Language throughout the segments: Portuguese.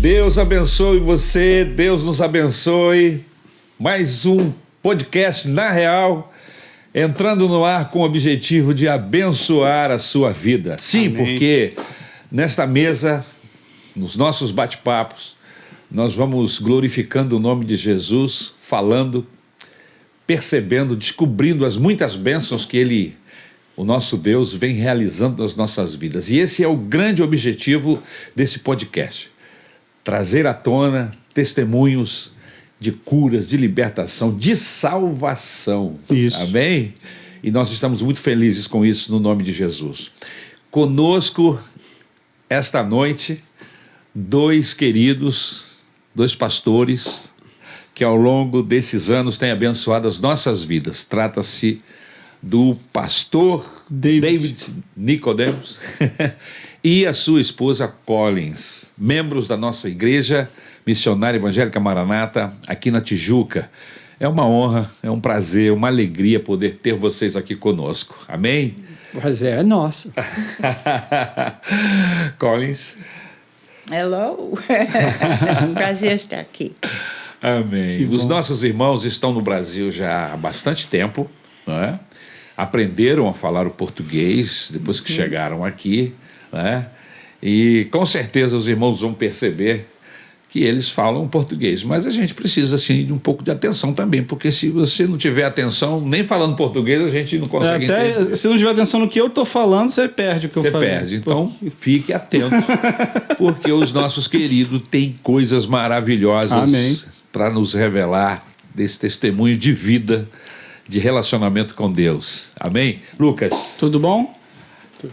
Deus abençoe você, Deus nos abençoe. Mais um podcast Na Real, entrando no ar com o objetivo de abençoar a sua vida. Sim, amém. Porque nesta mesa, nos nossos bate-papos, nós vamos glorificando o nome de Jesus, falando, percebendo, descobrindo as muitas bênçãos que Ele, o nosso Deus, vem realizando nas nossas vidas. E esse é o grande objetivo desse podcast. Trazer à tona testemunhos de curas, de libertação, de salvação. Isso. Amém? E nós estamos muito felizes com isso no nome de Jesus. Conosco, esta noite, dois queridos, dois pastores, que ao longo desses anos têm abençoado as nossas vidas. Trata-se do pastor David Nicodemus e a sua esposa Collins, membros da nossa igreja missionária evangélica Maranata, aqui na Tijuca. É uma honra, é um prazer, uma alegria poder ter vocês aqui conosco. Amém? O prazer é nosso. Collins. Hello. Um prazer estar aqui. Amém. Os nossos irmãos estão no Brasil já há bastante tempo, não é? Aprenderam a falar o português depois que chegaram aqui, né? E com certeza os irmãos vão perceber que eles falam português, mas a gente precisa assim de um pouco de atenção também, porque se você não tiver atenção, nem falando português, a gente não consegue entender. Se não tiver atenção no que eu estou falando, você perde o que eu falei. Você perde, então fique atento, porque os nossos queridos têm coisas maravilhosas para nos revelar desse testemunho de vida, de relacionamento com Deus. Amém? Lucas. Tudo bom?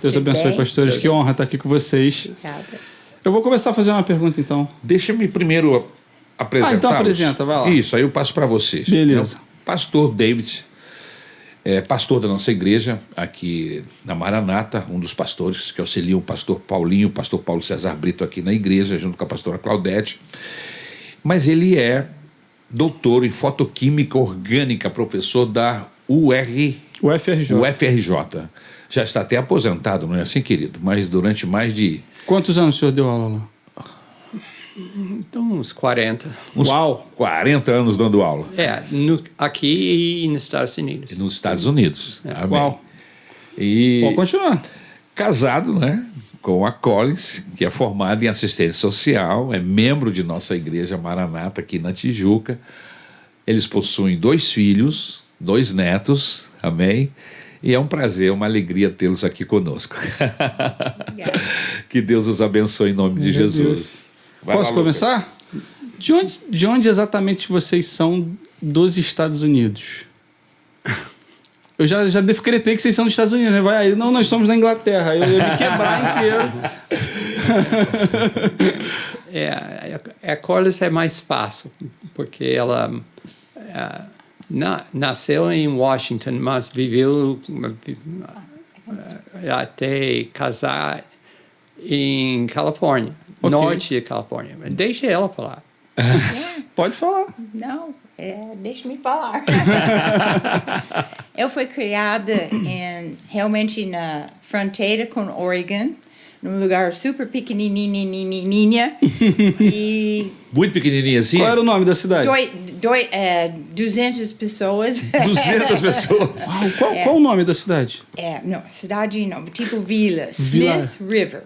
Deus abençoe, bem? pastores. Que honra estar aqui com vocês. Obrigada. Eu vou começar a fazer uma pergunta, então. Deixa-me primeiro apresentar. Então apresenta, vai lá. Isso, aí eu passo para vocês. Beleza. Pastor David, pastor da nossa igreja, aqui na Maranata, um dos pastores que auxiliam o pastor Paulinho, o pastor Paulo César Brito aqui na igreja, junto com a pastora Claudete. Mas ele é doutor em fotoquímica orgânica, professor da UFRJ. Já está até aposentado, não é assim, querido? Mas durante mais de... Quantos anos o senhor deu aula lá? Então, uns 40. Uau! 40 anos dando aula. Aqui e nos Estados Unidos. E nos Estados Unidos. Amém. Uau! E pode continuar. Casado, né? Com a Collins, que é formada em assistência social, é membro de nossa igreja Maranata aqui na Tijuca. Eles possuem 2 filhos, 2 netos, amém? E é um prazer, uma alegria tê-los aqui conosco. Que Deus os abençoe em nome de Jesus. Posso começar? De onde exatamente vocês são dos Estados Unidos? Eu já decretei que vocês são dos Estados Unidos, né? Vai aí, não, nós somos da Inglaterra. Eu ia me quebrar inteiro. A Collins é mais fácil, porque ela nasceu em Washington, mas viveu até casar em Califórnia, norte de Califórnia. Deixa ela falar. Pode falar. Não, deixa-me falar. Eu fui criada realmente na fronteira com Oregon, num lugar super pequenininha. E muito pequenininha assim? Qual era o nome da cidade? 200 pessoas. 200 pessoas. Qual o nome da cidade? Não, cidade não, tipo vila. Smith River.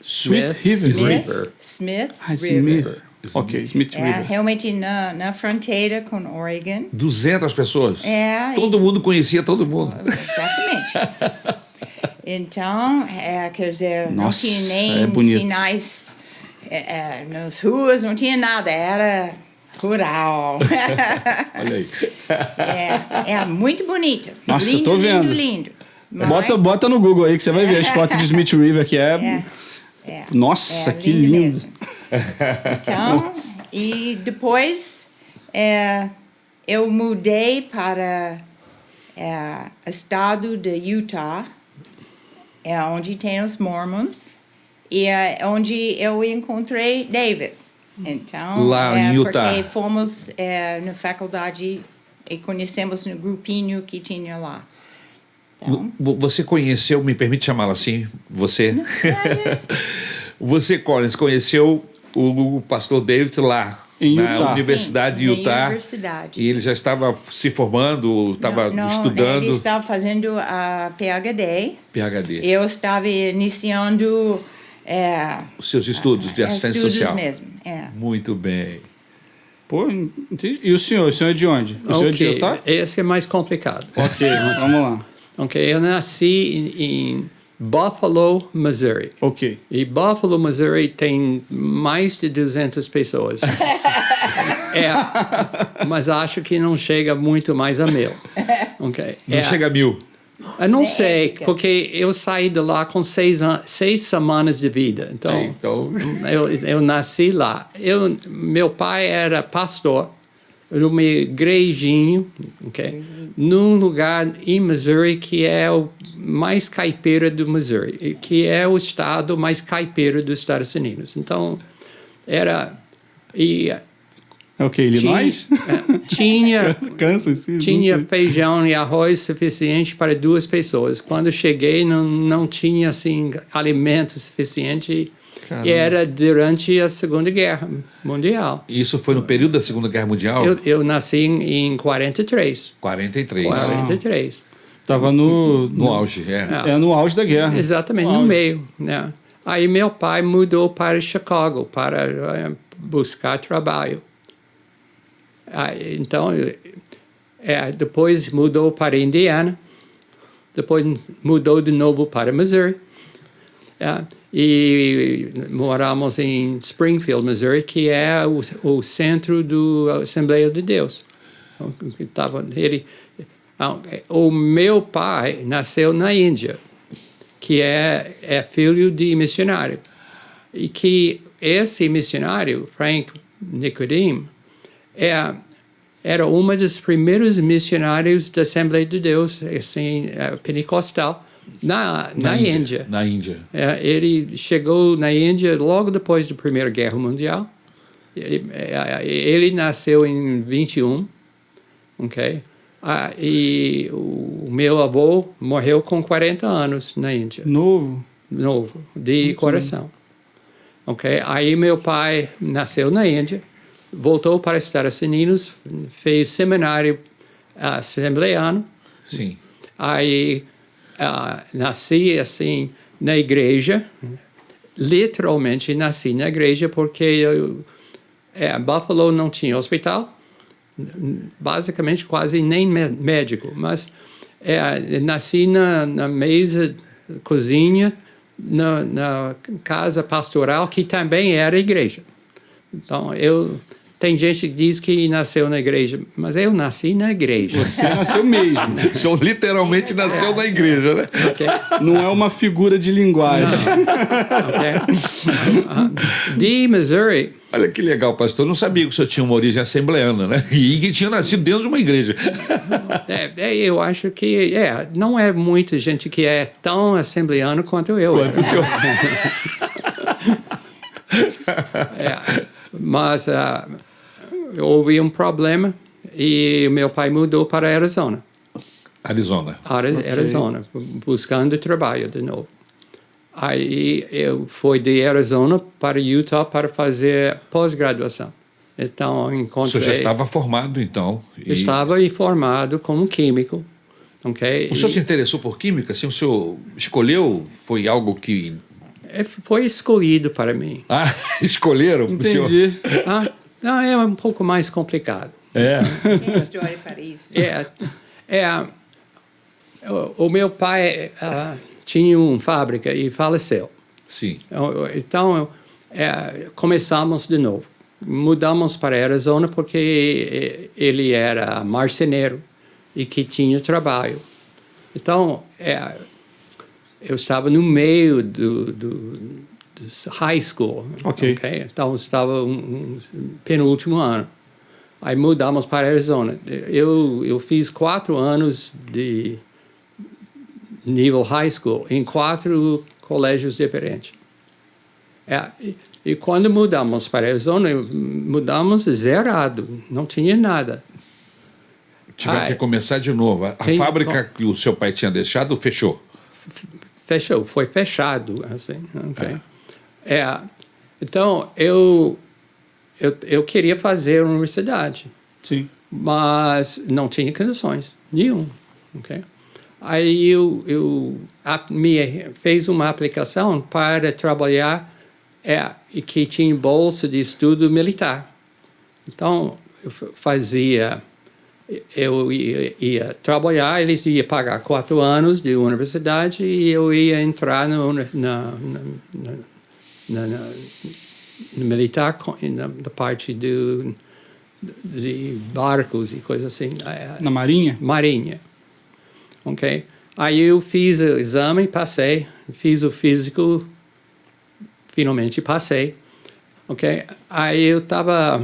Smith River. Smith River. Ok, Smith River. Realmente na fronteira com Oregon. 200 pessoas? Todo mundo conhecia todo mundo. Exatamente. Então, quer dizer, nossa, não tinha nem sinais nas ruas, não tinha nada, era rural. Olha aí. É muito bonito. Nossa, lindo, eu tô vendo. Lindo. Mas, bota no Google aí que você vai ver as fotos de Smith River, que nossa, que lindo. Mesmo. Então, e depois eu mudei para o estado de Utah, onde tem os Mormons, e onde eu encontrei David. Então, lá em Utah. Porque fomos na faculdade e conhecemos no grupinho que tinha lá. Então, você conheceu, me permite chamá-la assim, você? Você, Collins, conheceu o pastor David lá, Em na Utah. Universidade de Sim, Utah. na universidade. E ele já estava se formando, estava Não, estudando ele estava fazendo a PhD. PhD. Eu estava iniciando Os seus estudos de assistência estudos social. mesmo. Muito bem. Pô, entendi. E o senhor? O senhor é de onde? O senhor é de Ok, Utah? esse é mais complicado. Ok, vamos lá. Ok, eu nasci em Buffalo, Missouri. Ok. E Buffalo, Missouri tem mais de 200 pessoas. Mas acho que não chega muito mais a 1.000. Okay. Não chega a 1.000. Eu não sei, porque eu saí de lá com 6 semanas de vida. Então, eu nasci lá. Meu pai era pastor numa igrejinha, okay, num lugar em Missouri que é o mais caipira do Missouri, que é o estado mais caipira dos Estados Unidos. Então, Ok, Illinois? Tinha Kansas, sim, tinha feijão e arroz suficiente para 2 pessoas. Quando cheguei, não tinha assim alimento suficiente. Caramba. E era durante a Segunda Guerra Mundial. Isso foi no período da Segunda Guerra Mundial? Eu nasci em 43. 43. 43. Tava No auge, É no auge da guerra. Exatamente, no meio. Né? Aí meu pai mudou para Chicago para buscar trabalho. Então, depois mudou para Indiana, depois mudou de novo para Missouri, e moramos em Springfield, Missouri, que é o centro da Assembleia de Deus. O meu pai nasceu na Índia, que é filho de missionário, e que esse missionário, Frank Nicodim, era uma dos primeiros missionários da Assembleia de Deus, assim, pentecostal, na Índia. Na Índia. Ele chegou na Índia logo depois da Primeira Guerra Mundial. Ele nasceu em 21, ok? E o meu avô morreu com 40 anos na Índia. Novo, de coração. Ok? Aí meu pai nasceu na Índia, voltou para os Estados Unidos, fez seminário assembleiano. Sim. Aí nasci assim na igreja, literalmente nasci na igreja porque Buffalo não tinha hospital, basicamente quase nem médico, mas nasci na mesa, cozinha, na casa pastoral que também era igreja. Então tem gente que diz que nasceu na igreja, mas eu nasci na igreja. você nasceu mesmo. O senhor literalmente nasceu na igreja, né? Okay? Não é uma figura de linguagem. De Missouri. Olha que legal, pastor. Eu não sabia que o senhor tinha uma origem assembleana, né? E que tinha nascido dentro de uma igreja. Eu acho que não é muita gente que é tão assembleano quanto eu. Quanto o senhor. Mas houve um problema e meu pai mudou para Arizona. Arizona. Arizona, buscando trabalho de novo. Aí eu fui de Arizona para Utah para fazer pós-graduação. Então encontrei. O senhor já estava formado, então. Estava formado como químico. Okay? O senhor se interessou por química? Assim, o senhor escolheu? Foi algo que... Foi escolhido para mim. Escolheram? Entendi. Não, é um pouco mais complicado. Tem história para isso. O meu pai tinha uma fábrica e faleceu. Sim. Então, começamos de novo. Mudamos para Arizona porque ele era marceneiro e que tinha trabalho. Então, eu estava no meio do high school. Ok. Então, estava um penúltimo ano. Aí mudamos para Arizona. Eu fiz 4 anos de nível high school em 4 colégios diferentes. E quando mudamos para Arizona, mudamos zerado. Não tinha nada. Tiveram que começar de novo. A fábrica que o seu pai tinha deixado fechou? Fechou, foi fechado. Assim, okay. Então, eu queria fazer a universidade, Sim. mas não tinha condições nenhuma. Okay? Aí eu fez uma aplicação para trabalhar e que tinha bolsa de estudo militar. Então, eu ia trabalhar, eles iam pagar 4 anos de universidade e eu ia entrar no militar, na parte de barcos e coisas assim. Na Marinha? Marinha. Ok? Aí eu fiz o exame, passei. Fiz o físico, finalmente passei. Ok? Aí eu estava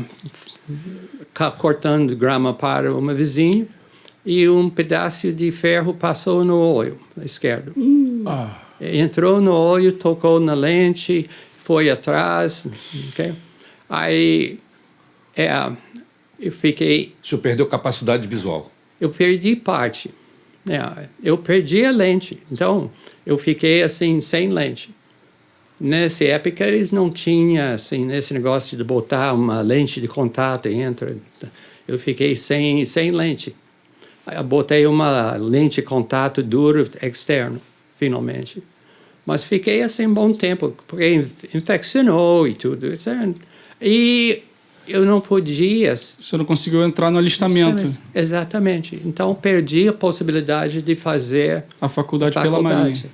cortando grama para uma vizinha e um pedaço de ferro passou no olho esquerdo. Entrou no olho, tocou na lente, foi atrás. Okay? Aí eu fiquei... O senhor perdeu capacidade visual. Eu perdi parte. Eu perdi a lente. Então, eu fiquei assim, sem lente. Nessa época, eles não tinham, assim, esse negócio de botar uma lente de contato e entra. Eu fiquei sem lente. Eu botei uma lente de contato duro externo, finalmente. Mas fiquei assim um bom tempo, porque infeccionou e tudo. E eu não podia... Você não conseguiu entrar no alistamento. Exatamente. Então, perdi a possibilidade de fazer a faculdade pela Marinha.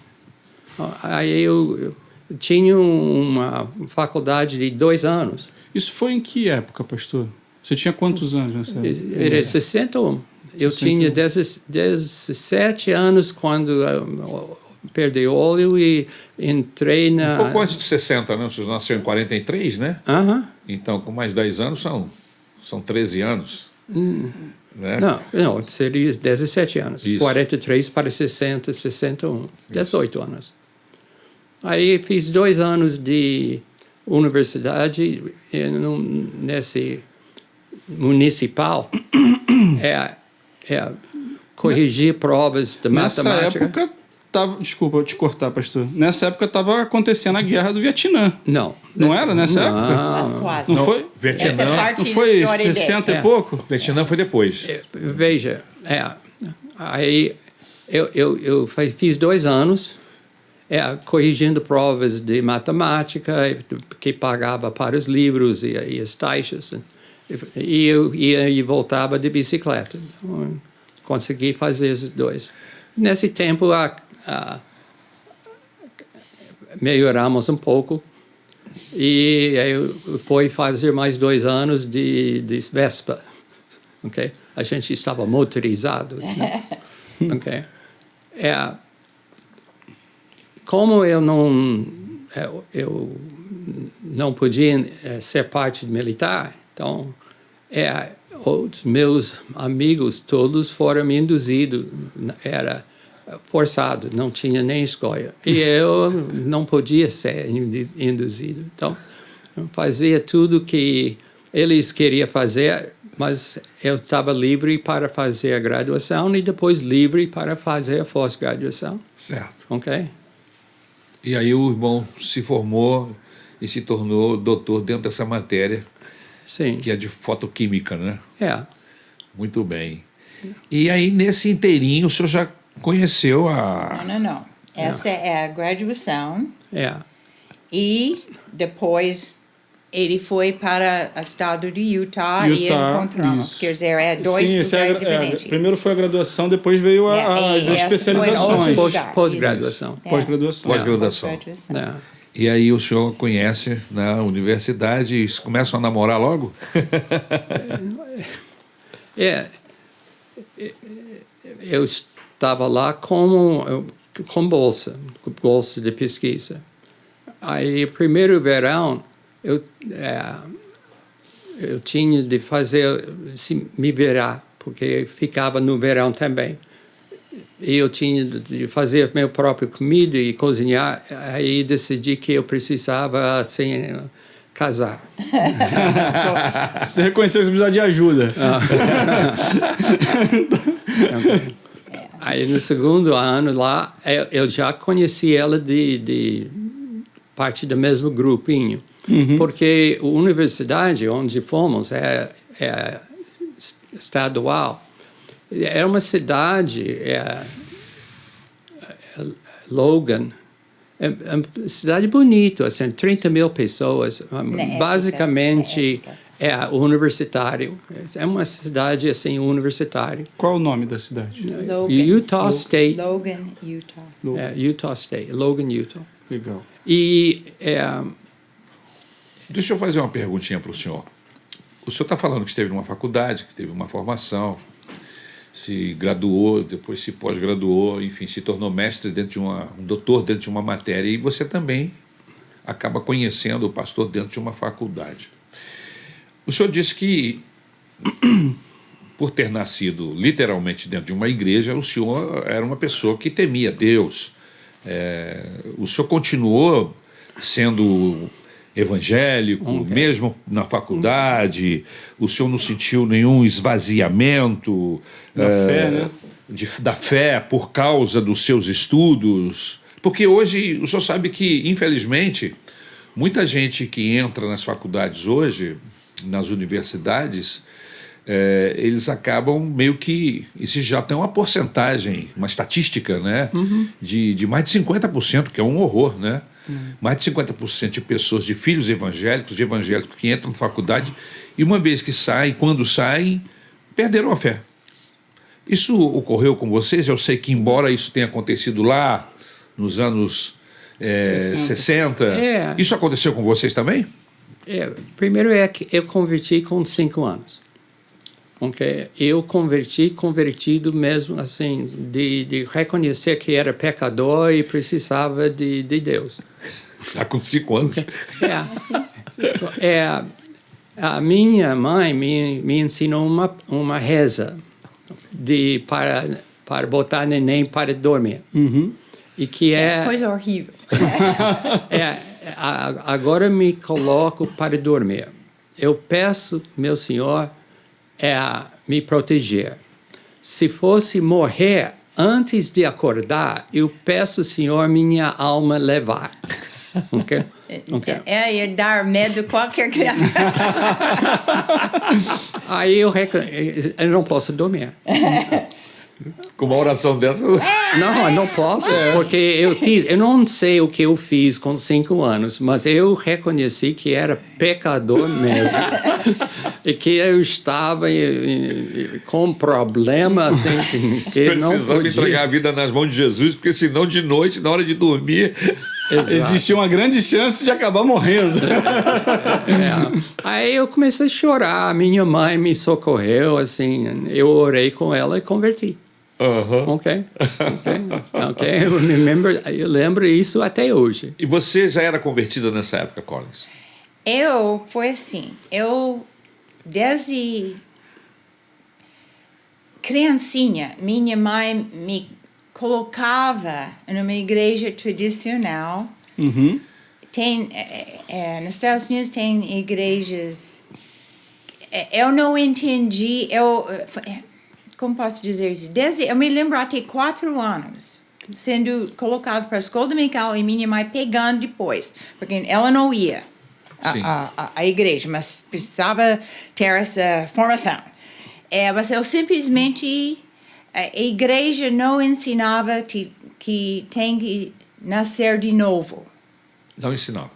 Aí eu tinha uma faculdade de 2 anos. Isso foi em que época, pastor? Você tinha quantos anos? Era 61. Eu tinha 17 anos quando perdi o olho e entrei na... Um pouco antes de 60, né? Você nasceu em 43, né? Então, com mais 10 anos, são 13 anos. Né? Não, seria 17 anos. Isso. 43 para 60, 61. 18 anos. Aí fiz 2 anos de universidade nesse municipal. Corrigir provas de matemática. Nessa época... Desculpa eu te cortar, pastor. Nessa época estava acontecendo a guerra do Vietnã. Não era nessa época? Mas quase. Não foi? Vietnã, não foi 60 e pouco? Vietnã foi depois. Veja, aí eu fiz 2 anos corrigindo provas de matemática, que pagava para os livros e as taxas. E eu ia e voltava de bicicleta. Então, consegui fazer os 2. Nesse tempo, melhoramos um pouco e eu fui fazer mais 2 anos de Vespa, ok? A gente estava motorizado, né? Ok? Como eu não podia ser parte militar, então os meus amigos todos foram induzidos, era forçado, não tinha nem escolha. E eu não podia ser induzido. Então, eu fazia tudo que eles queriam fazer, mas eu estava livre para fazer a graduação e depois livre para fazer a pós-graduação. Certo. Ok? E aí o irmão se formou e se tornou doutor dentro dessa matéria. Sim. Que é de fotoquímica, né? Muito bem. E aí, nesse inteirinho, o senhor já conheceu a... Não. Essa é a graduação. E depois ele foi para o estado de Utah e encontramos. Isso. Quer dizer, 2 lugares diferentes. Primeiro foi a graduação, depois veio as especializações. Pós-graduação. Pós-graduação. E aí o senhor conhece na universidade e começam a namorar logo? Eu estava lá com bolsa de pesquisa. Aí, primeiro verão, eu tinha de me virar, porque ficava no verão também. E eu tinha de fazer minha própria comida e cozinhar. Aí decidi que eu precisava, assim, casar. Você reconheceu que você precisava de ajuda. Okay. Aí no segundo ano lá, eu já conheci ela de parte do mesmo grupinho. Porque a universidade onde fomos é estadual. É uma cidade, Logan, é uma cidade bonita, assim, 30 mil pessoas, basicamente é universitário. É uma cidade assim universitária. Qual o nome da cidade? Logan. Utah State. Logan, Utah. Utah State, Logan, Utah. Legal. E Deixa eu fazer uma perguntinha para o senhor. O senhor está falando que esteve numa faculdade, que teve uma formação, se graduou, depois se pós-graduou, enfim, se tornou mestre dentro de um doutor dentro de uma matéria, e você também acaba conhecendo o pastor dentro de uma faculdade. O senhor disse que, por ter nascido literalmente dentro de uma igreja, o senhor era uma pessoa que temia Deus. O senhor continuou sendo evangélico, mesmo na faculdade? O senhor não sentiu nenhum esvaziamento fé, né? da fé por causa dos seus estudos? Porque hoje o senhor sabe que, infelizmente, muita gente que entra nas faculdades hoje, nas universidades, eles acabam meio que... Isso já tem uma porcentagem, uma estatística, né? De mais de 50%, que é um horror, né? Mais de 50% de pessoas, de filhos evangélicos, de evangélicos que entram na faculdade e uma vez que saem, quando saem, perderam a fé. Isso ocorreu com vocês? Eu sei que, embora isso tenha acontecido lá nos anos 60, isso aconteceu com vocês também? Primeiro que eu converti com 5 anos. Okay? Eu convertido mesmo, assim, de reconhecer que era pecador e precisava de Deus. Já com 5 anos? A minha mãe me ensinou uma reza para botar neném para dormir. E que coisa horrível. Agora me coloco para dormir. Eu peço, meu Senhor, me proteger. Se fosse morrer antes de acordar, eu peço, Senhor, minha alma levar. Ok? Ia dar medo a qualquer criança. Aí eu não posso dormir. Com uma oração dessa... Não, eu não posso, porque eu não sei o que eu fiz com 5 anos, mas eu reconheci que era pecador mesmo. E que eu estava com problemas assim, que não precisava entregar a vida nas mãos de Jesus, porque senão de noite, na hora de dormir... Existia uma grande chance de acabar morrendo. Aí eu comecei a chorar, minha mãe me socorreu, assim, eu orei com ela e converti. Ok. Eu lembro isso até hoje. E você já era convertida nessa época, Collins? Foi assim, desde criancinha, minha mãe me colocava numa igreja tradicional. Nos Estados Unidos tem igrejas... Eu não entendi... Como posso dizer isso? Eu me lembro até 4 anos sendo colocado para a escola dominical e minha mãe pegando depois, porque ela não ia à igreja, mas precisava ter essa formação. Mas eu simplesmente... A igreja não ensinava que tem que nascer de novo. Não ensinava.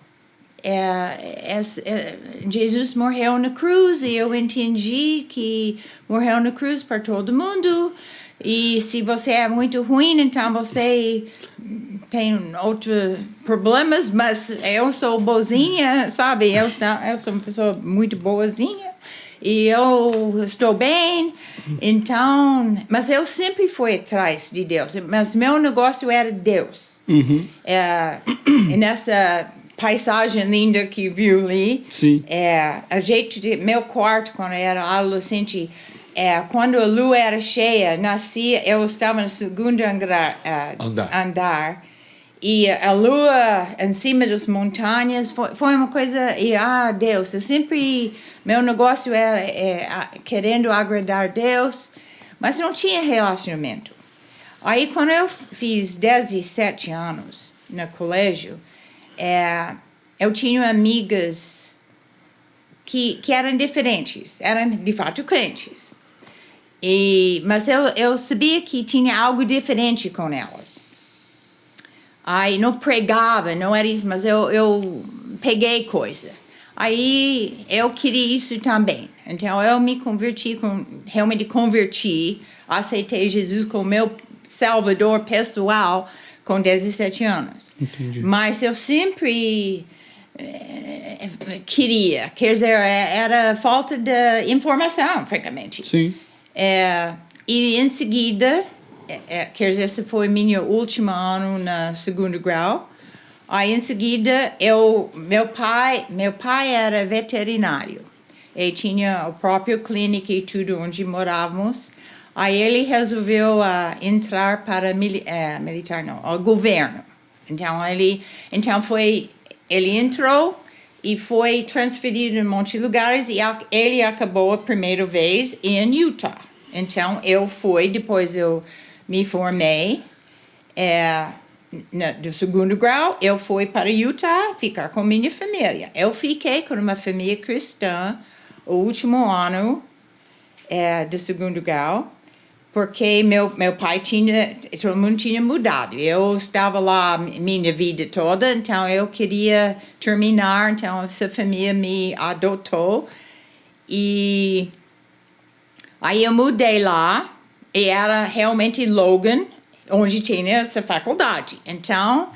Jesus morreu na cruz e eu entendi que morreu na cruz para todo mundo. E se você é muito ruim, então você tem outros problemas, mas eu sou boazinha, sabe? Eu sou uma pessoa muito boazinha. E eu estou bem, então... Mas eu sempre fui atrás de Deus. Mas meu negócio era Deus. E nessa paisagem linda que viu ali... Sim. Meu quarto, quando eu era adolescente, quando a lua era cheia, eu estava no segundo andar. E a lua em cima das montanhas foi uma coisa... Deus, eu sempre... Meu negócio era querendo agradar Deus, mas não tinha relacionamento. Aí, quando eu fiz 17 anos no colégio, eu tinha amigas que eram diferentes, eram de fato crentes. Mas eu sabia que tinha algo diferente com elas. Aí não pregava, não era isso, mas eu peguei coisa. Aí eu queria isso também. Então eu me converti, realmente converti, aceitei Jesus como meu salvador pessoal com 17 anos. Entendi. Mas eu sempre queria, quer dizer, era falta de informação, francamente. Sim. E em seguida, quer dizer, esse foi meu último ano no segundo grau. Aí em seguida, meu pai era veterinário. Ele tinha a própria clínica e tudo onde morávamos. Aí ele resolveu entrar para militar, não, o governo. Então ele entrou e foi transferido em um monte de lugares e ele acabou a primeira vez em Utah. Então depois eu me formei do segundo grau, eu fui para Utah ficar com minha família. Eu fiquei com uma família cristã o último ano do segundo grau, porque meu pai todo mundo tinha mudado. Eu estava lá minha vida toda, então eu queria terminar, então essa família me adotou. E aí eu mudei lá, e era realmente Logan, onde tinha essa faculdade. Então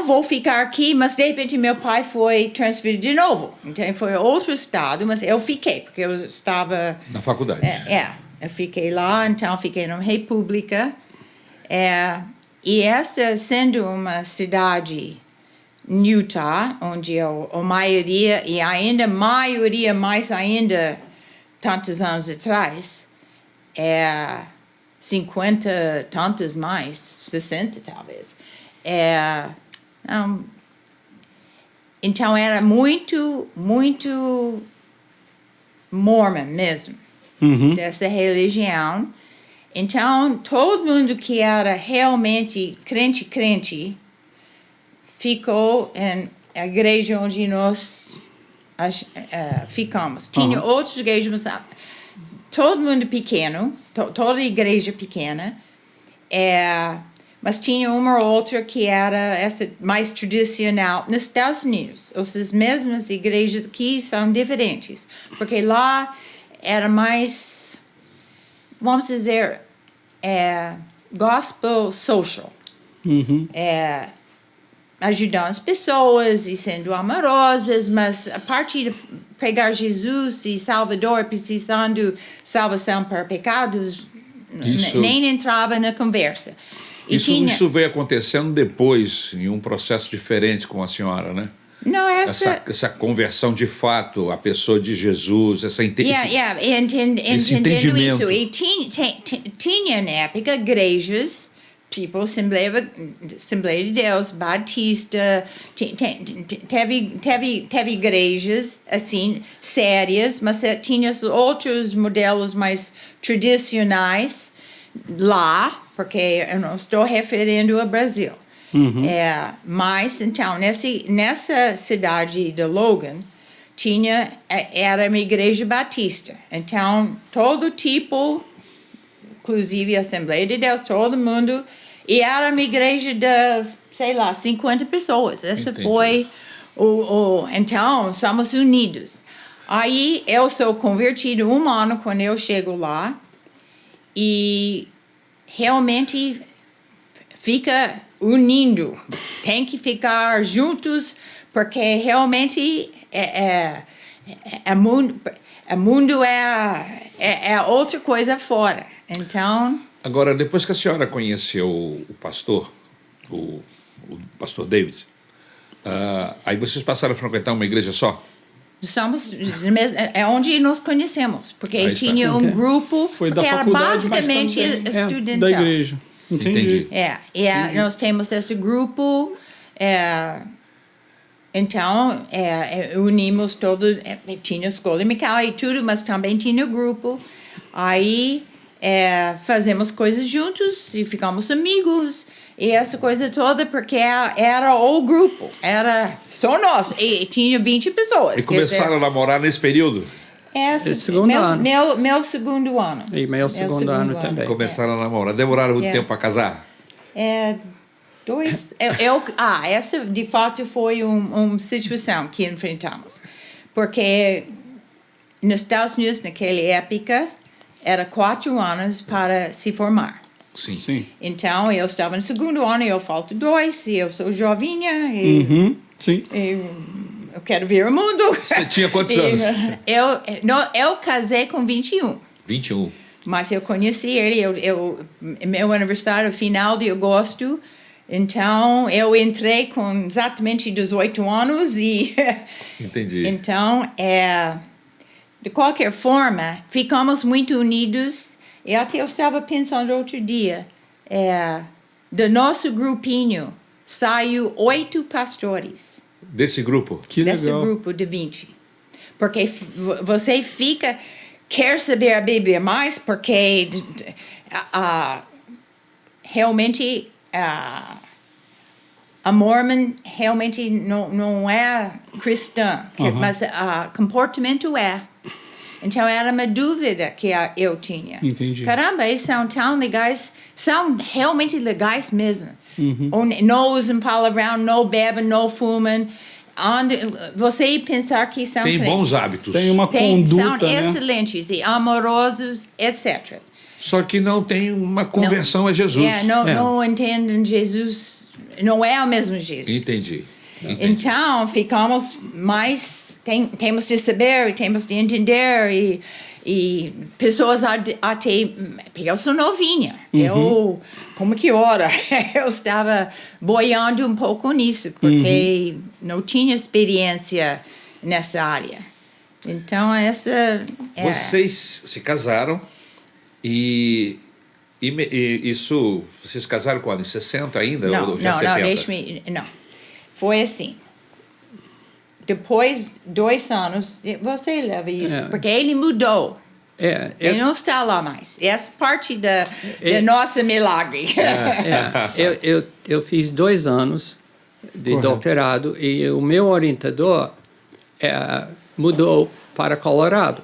vou ficar aqui, mas de repente meu pai foi transferido de novo. Então foi outro estado, mas eu fiquei, porque eu estava... Na faculdade. Eu fiquei lá, então fiquei na República. E essa sendo uma cidade em Utah, onde a maioria, e ainda maioria mais ainda, tantos anos atrás, 50, tantos mais, 60 talvez. Então era muito, muito Mormon mesmo. Dessa religião. Então, todo mundo que era realmente crente, ficou na igreja onde nós ficamos. Tinha outras igrejas, mas todo mundo pequeno, toda igreja pequena, mas tinha uma ou outra que era essa mais tradicional nos Estados Unidos. Essas mesmas igrejas aqui são diferentes, porque lá era mais, vamos dizer, gospel social. Ajudando as pessoas e sendo amorosas, mas a partir de pregar Jesus e Salvador, precisando salvação para pecados, nem entrava na conversa. Isso veio acontecendo depois, em um processo diferente com a senhora, né? Não, essa conversão de fato, a pessoa de Jesus, esse entendendo entendimento. isso. E tinha na época igrejas, tipo Assembleia de Deus, Batista, teve igrejas assim sérias, mas tinha outros modelos mais tradicionais lá, porque eu não estou referindo ao Brasil. Mas, então, nessa cidade de Logan, era uma igreja batista. Então, todo tipo, inclusive a Assembleia de Deus, todo mundo, e era uma igreja de, sei lá, 50 pessoas. Essa foi então, somos unidos. Aí, eu sou convertido um ano quando eu chego lá, e realmente fica unindo, tem que ficar juntos, porque realmente o mundo é outra coisa fora. Então... Agora, depois que a senhora conheceu o pastor David, aí vocês passaram a frequentar uma igreja só? Somos, onde nos conhecemos, porque tinha um grupo, foi da porque era faculdade, basicamente mas também estudantil. da igreja. Entendi. Nós temos esse grupo, então unimos todos, tinha escola dominical e tudo, mas também tinha grupo. Aí fazemos coisas juntos e ficamos amigos. E essa coisa toda, porque era o grupo, era só nós, e tinha 20 pessoas. E começaram a namorar nesse período? Segundo ano. Meu segundo ano. E meu segundo ano também. Começaram a namorar. Demoraram muito tempo para casar? Essa de fato foi uma situação que enfrentamos. Porque nos Estados Unidos, naquela época, era 4 anos para se formar. Sim. Então, eu estava no segundo ano, eu falto 2, e eu sou jovinha, e, Sim. eu quero ver o mundo. Você tinha quantos anos? Eu casei com 21. 21. Mas eu conheci ele, meu aniversário final de agosto, então eu entrei com exatamente 18 anos e... Entendi. Então, de qualquer forma, ficamos muito unidos. E até eu estava pensando outro dia, do nosso grupinho, saiu 8 pastores. Desse grupo? Que Desse legal. grupo de 20. Porque você quer saber a Bíblia mais, porque realmente a Mormon realmente não é cristã, mas o comportamento é. Então, era uma dúvida que eu tinha. Entendi. Caramba, eles são tão legais, são realmente legais mesmo. Não usam palavrão, não bebem, não fumam. Você pensar que são Tem crentes. bons hábitos. Tem uma conduta, São né? excelentes e amorosos, etc. Só que não tem uma conversão a Jesus. Não entendem Jesus, não é o mesmo Jesus. Entendi. Então, ficamos mais... Temos de saber, temos de entender. E pessoas até... Eu sou novinha. Como que ora? Eu estava boiando um pouco nisso, porque não tinha experiência nessa área. Então, essa... Vocês se casaram e isso... Vocês casaram quando? Em 60 ainda? Ou já 70? Não. Foi assim. Depois, 2 anos, você leva isso, porque ele mudou. Ele não está lá mais. Essa parte da nossa milagre. Eu fiz 2 anos de doutorado e o meu orientador mudou para Colorado.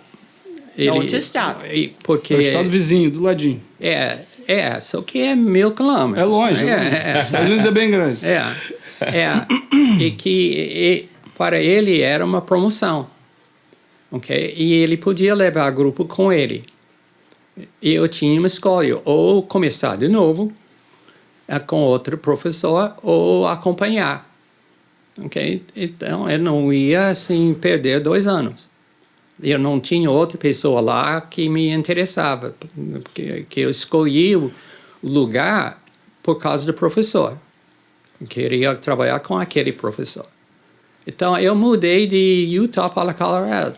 Outro estado. Porque É o estado vizinho, do ladinho. Só que é 1000 quilômetros. É longe. Às vezes é bem grande. E que para ele era uma promoção, ok? E ele podia levar grupo com ele. E eu tinha uma escolha, ou começar de novo com outro professor, ou acompanhar, ok? Então, eu não ia, assim, perder 2 anos. Eu não tinha outra pessoa lá que me interessava, que eu escolhi o lugar por causa do professor. Eu queria trabalhar com aquele professor. Então, eu mudei de Utah para Colorado,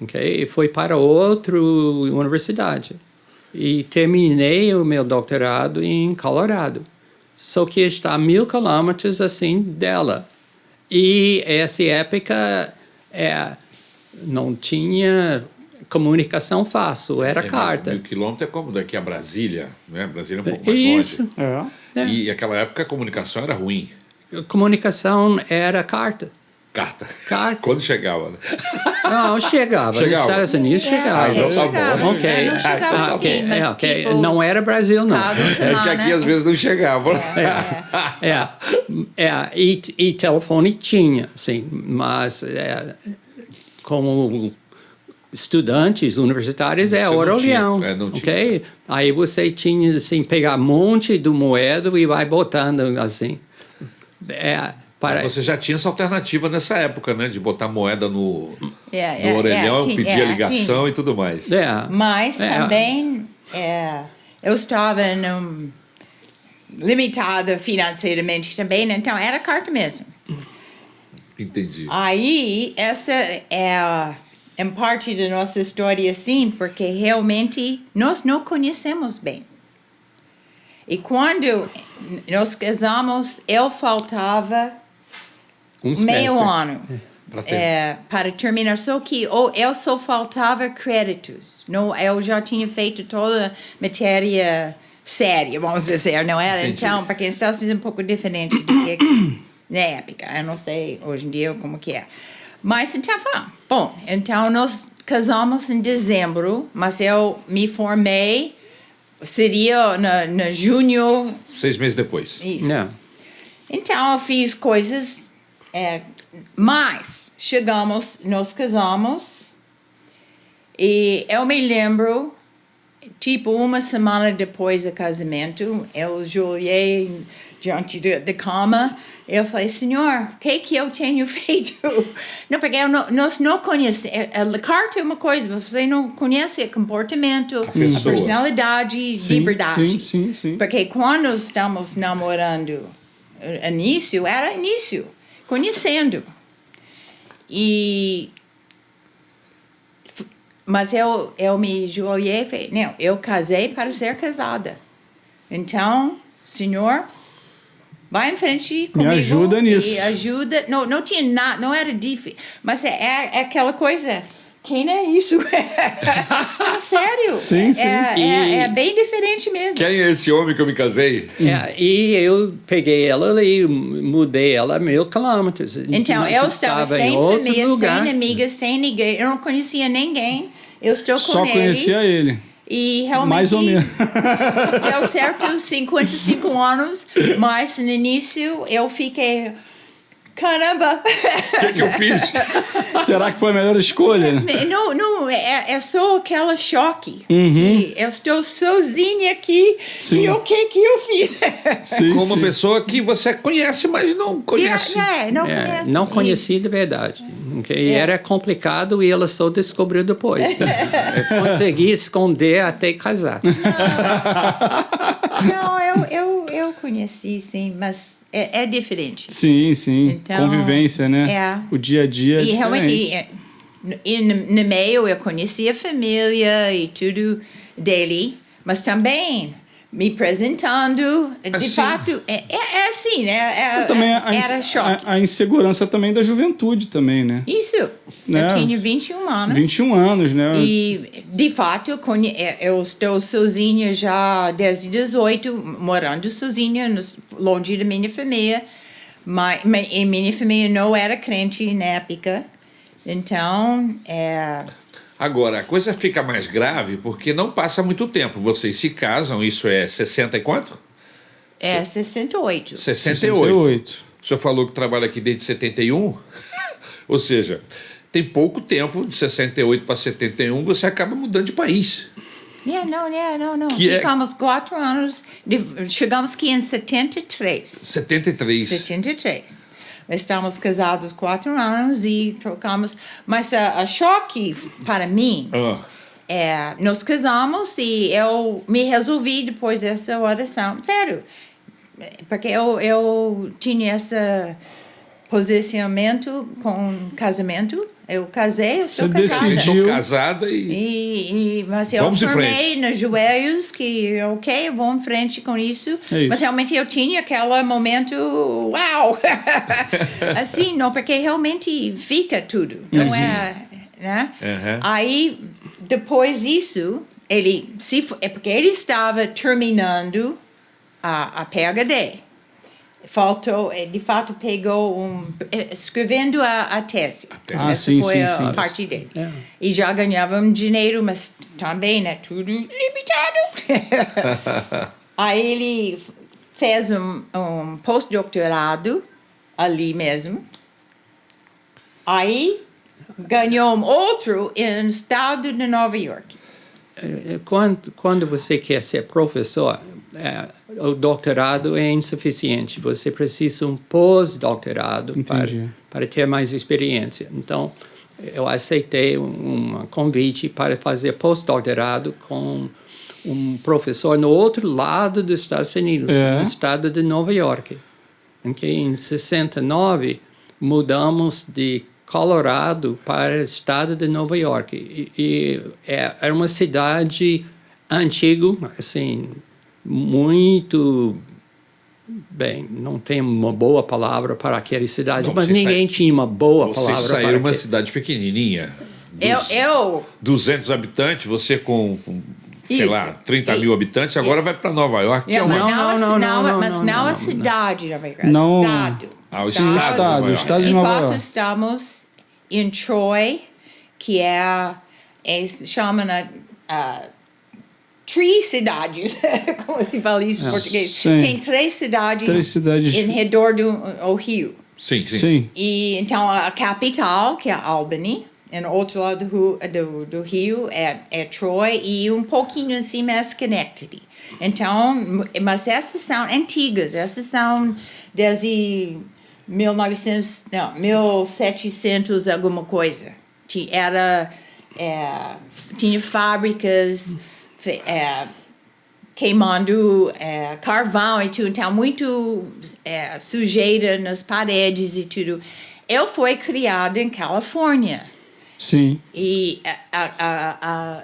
ok? E fui para outra universidade. E terminei o meu doutorado em Colorado. Só que está a 1000 quilômetros, assim, dela. E essa época não tinha comunicação fácil, era carta. 1000 quilômetros é como daqui a Brasília, né? Brasília é um pouco mais Isso. longe. E naquela época a comunicação era ruim. Comunicação era carta. Carta. Quando chegava, né? Não, chegava. Nos Estados Unidos chegava. Então tá bom. Ok. Não chegava assim, mas tipo... Não era Brasil, não. Cada É semana. que aqui às vezes não chegava. E telefone tinha, sim, mas como estudantes universitários orelhão, não tinha. ok? Aí você tinha, assim, pegar um monte de moeda e vai botando, assim. Você já tinha essa alternativa nessa época, né? De botar moeda no orelhão, pedir ligação e tudo mais. Mas também eu estava limitada financeiramente também, então era carta mesmo. Entendi. Aí, essa em parte da nossa história, assim, porque realmente nós não conhecemos bem. E quando nós casamos, eu faltava meio ano para terminar, só que eu só faltava créditos. Não, eu já tinha feito toda a matéria séria, vamos dizer, não era? Entendi. Então, porque os Estados Unidos é um pouco diferente do que na época. Eu não sei hoje em dia como que é. Mas então, bom, então nós casamos em dezembro, mas eu me formei, seria na junho. 6 meses depois. Isso. Não. Então eu fiz coisas, mas nós casamos e eu me lembro, tipo uma semana depois do casamento, eu ajoelhei diante da cama, eu falei, Senhor, o que eu tenho feito? Não, porque nós não conhecemos, a carta é uma coisa, mas você não conhece o comportamento, a pessoa. personalidade de verdade. Sim. Porque quando estamos namorando, era início, conhecendo. Mas eu me ajoelhei e falei, não, eu casei para ser casada. Então, Senhor, vai em frente comigo. Me ajuda nisso. E ajuda. Não tinha nada, não era difícil. Mas é aquela coisa. Quem é isso? Sério. Sim. É bem diferente mesmo. Quem é esse homem que eu me casei? E eu peguei ela ali, mudei ela 1.000 quilômetros. Então, eu estava sem em outro família, lugar. sem amigas, sem ninguém. Eu não conhecia ninguém. Eu estou com Só ele. conhecia ele. E realmente Mais ou menos. deu certo 55 anos, mas no início eu fiquei, caramba. O que eu fiz? Será que foi a melhor escolha? Não, é só aquele choque. Uhum. Que eu estou sozinha aqui Sim. e o que eu fiz? Sim, Como uma sim. pessoa que você conhece, mas não conhece. Não conhece. Não conheci de verdade. E era complicado e ela só descobriu depois. Eu consegui esconder até casar. Não, eu conheci, sim, mas é diferente. Sim. Então, Convivência, né? é. O dia a dia é E realmente, diferente. no meio eu conheci a família e tudo dele, mas também me apresentando, de Assim. fato, é assim, né? Também Era choque. a insegurança também da juventude também, né? Isso, Né? eu tinha 21 anos. 21 anos, né? E, de fato, eu estou sozinha já desde 18, morando sozinha, longe da minha família. E minha família não era crente na época. Então, Agora, a coisa fica mais grave porque não passa muito tempo. Vocês se casam, isso é 60 e quanto? 68. 68. O senhor falou que trabalha aqui desde 71. Ou seja, tem pouco tempo, de 68 para 71, você acaba mudando de país. Não. Que Ficamos 4 anos, chegamos aqui em 73. 73. Estamos casados 4 anos e trocamos. Mas a choque para mim, nós casamos e eu me resolvi depois dessa oração. Sério. Porque eu tinha esse posicionamento com casamento. Eu casei, eu estou Você casada. decidiu. Estou casada e Mas eu Vamos em formei frente. nos joelhos que, ok, eu vou em frente com isso. É isso. Mas realmente eu tinha aquele momento, uau! Assim, não, porque realmente fica tudo. Não é, né? Uhum. Aí, depois disso, é porque ele estava terminando a PhD. Faltou, de fato, pegou escrevendo a tese. Essa sim, foi sim, a sim. parte dele. É. E já ganhava um dinheiro, mas também, né, tudo limitado. Aí ele fez um pós-doutorado ali mesmo. Aí ganhou um outro no estado de Nova York. Quando você quer ser professor, o doutorado é insuficiente. Você precisa um pós-doutorado Entendi. para ter mais experiência. Então, eu aceitei um convite para fazer pós-doutorado com um professor no outro lado dos Estados Unidos, no estado de Nova York. Em 69, mudamos de Colorado para o estado de Nova York. E era uma cidade antiga, assim, muito bem, não tem uma boa palavra para aquela cidade, Não, mas você ninguém tinha uma boa Você palavra saiu para uma aquele. cidade pequenininha. Eu 200 habitantes, você com sei Isso. lá, 30 mil habitantes, agora vai para Nova York, que é uma... Mas não a cidade de Nova York, Não. estado. Ah, o Sim, o estado de estado, Nova o York. estado de Em Nova fato, York. estamos em Troy, que se chama três cidades, como se fala isso em português. Sim. Tem três cidades em redor do rio. Sim, sim. Sim. E então a capital, que é Albany, e no outro lado do rio é Troy, e um pouquinho acima é Schenectady. Então, mas essas são antigas, essas são desde 1700 alguma coisa. Tinha fábricas queimando carvão e tudo, então muito sujeira nas paredes e tudo. Eu fui criada em Califórnia. Sim. E a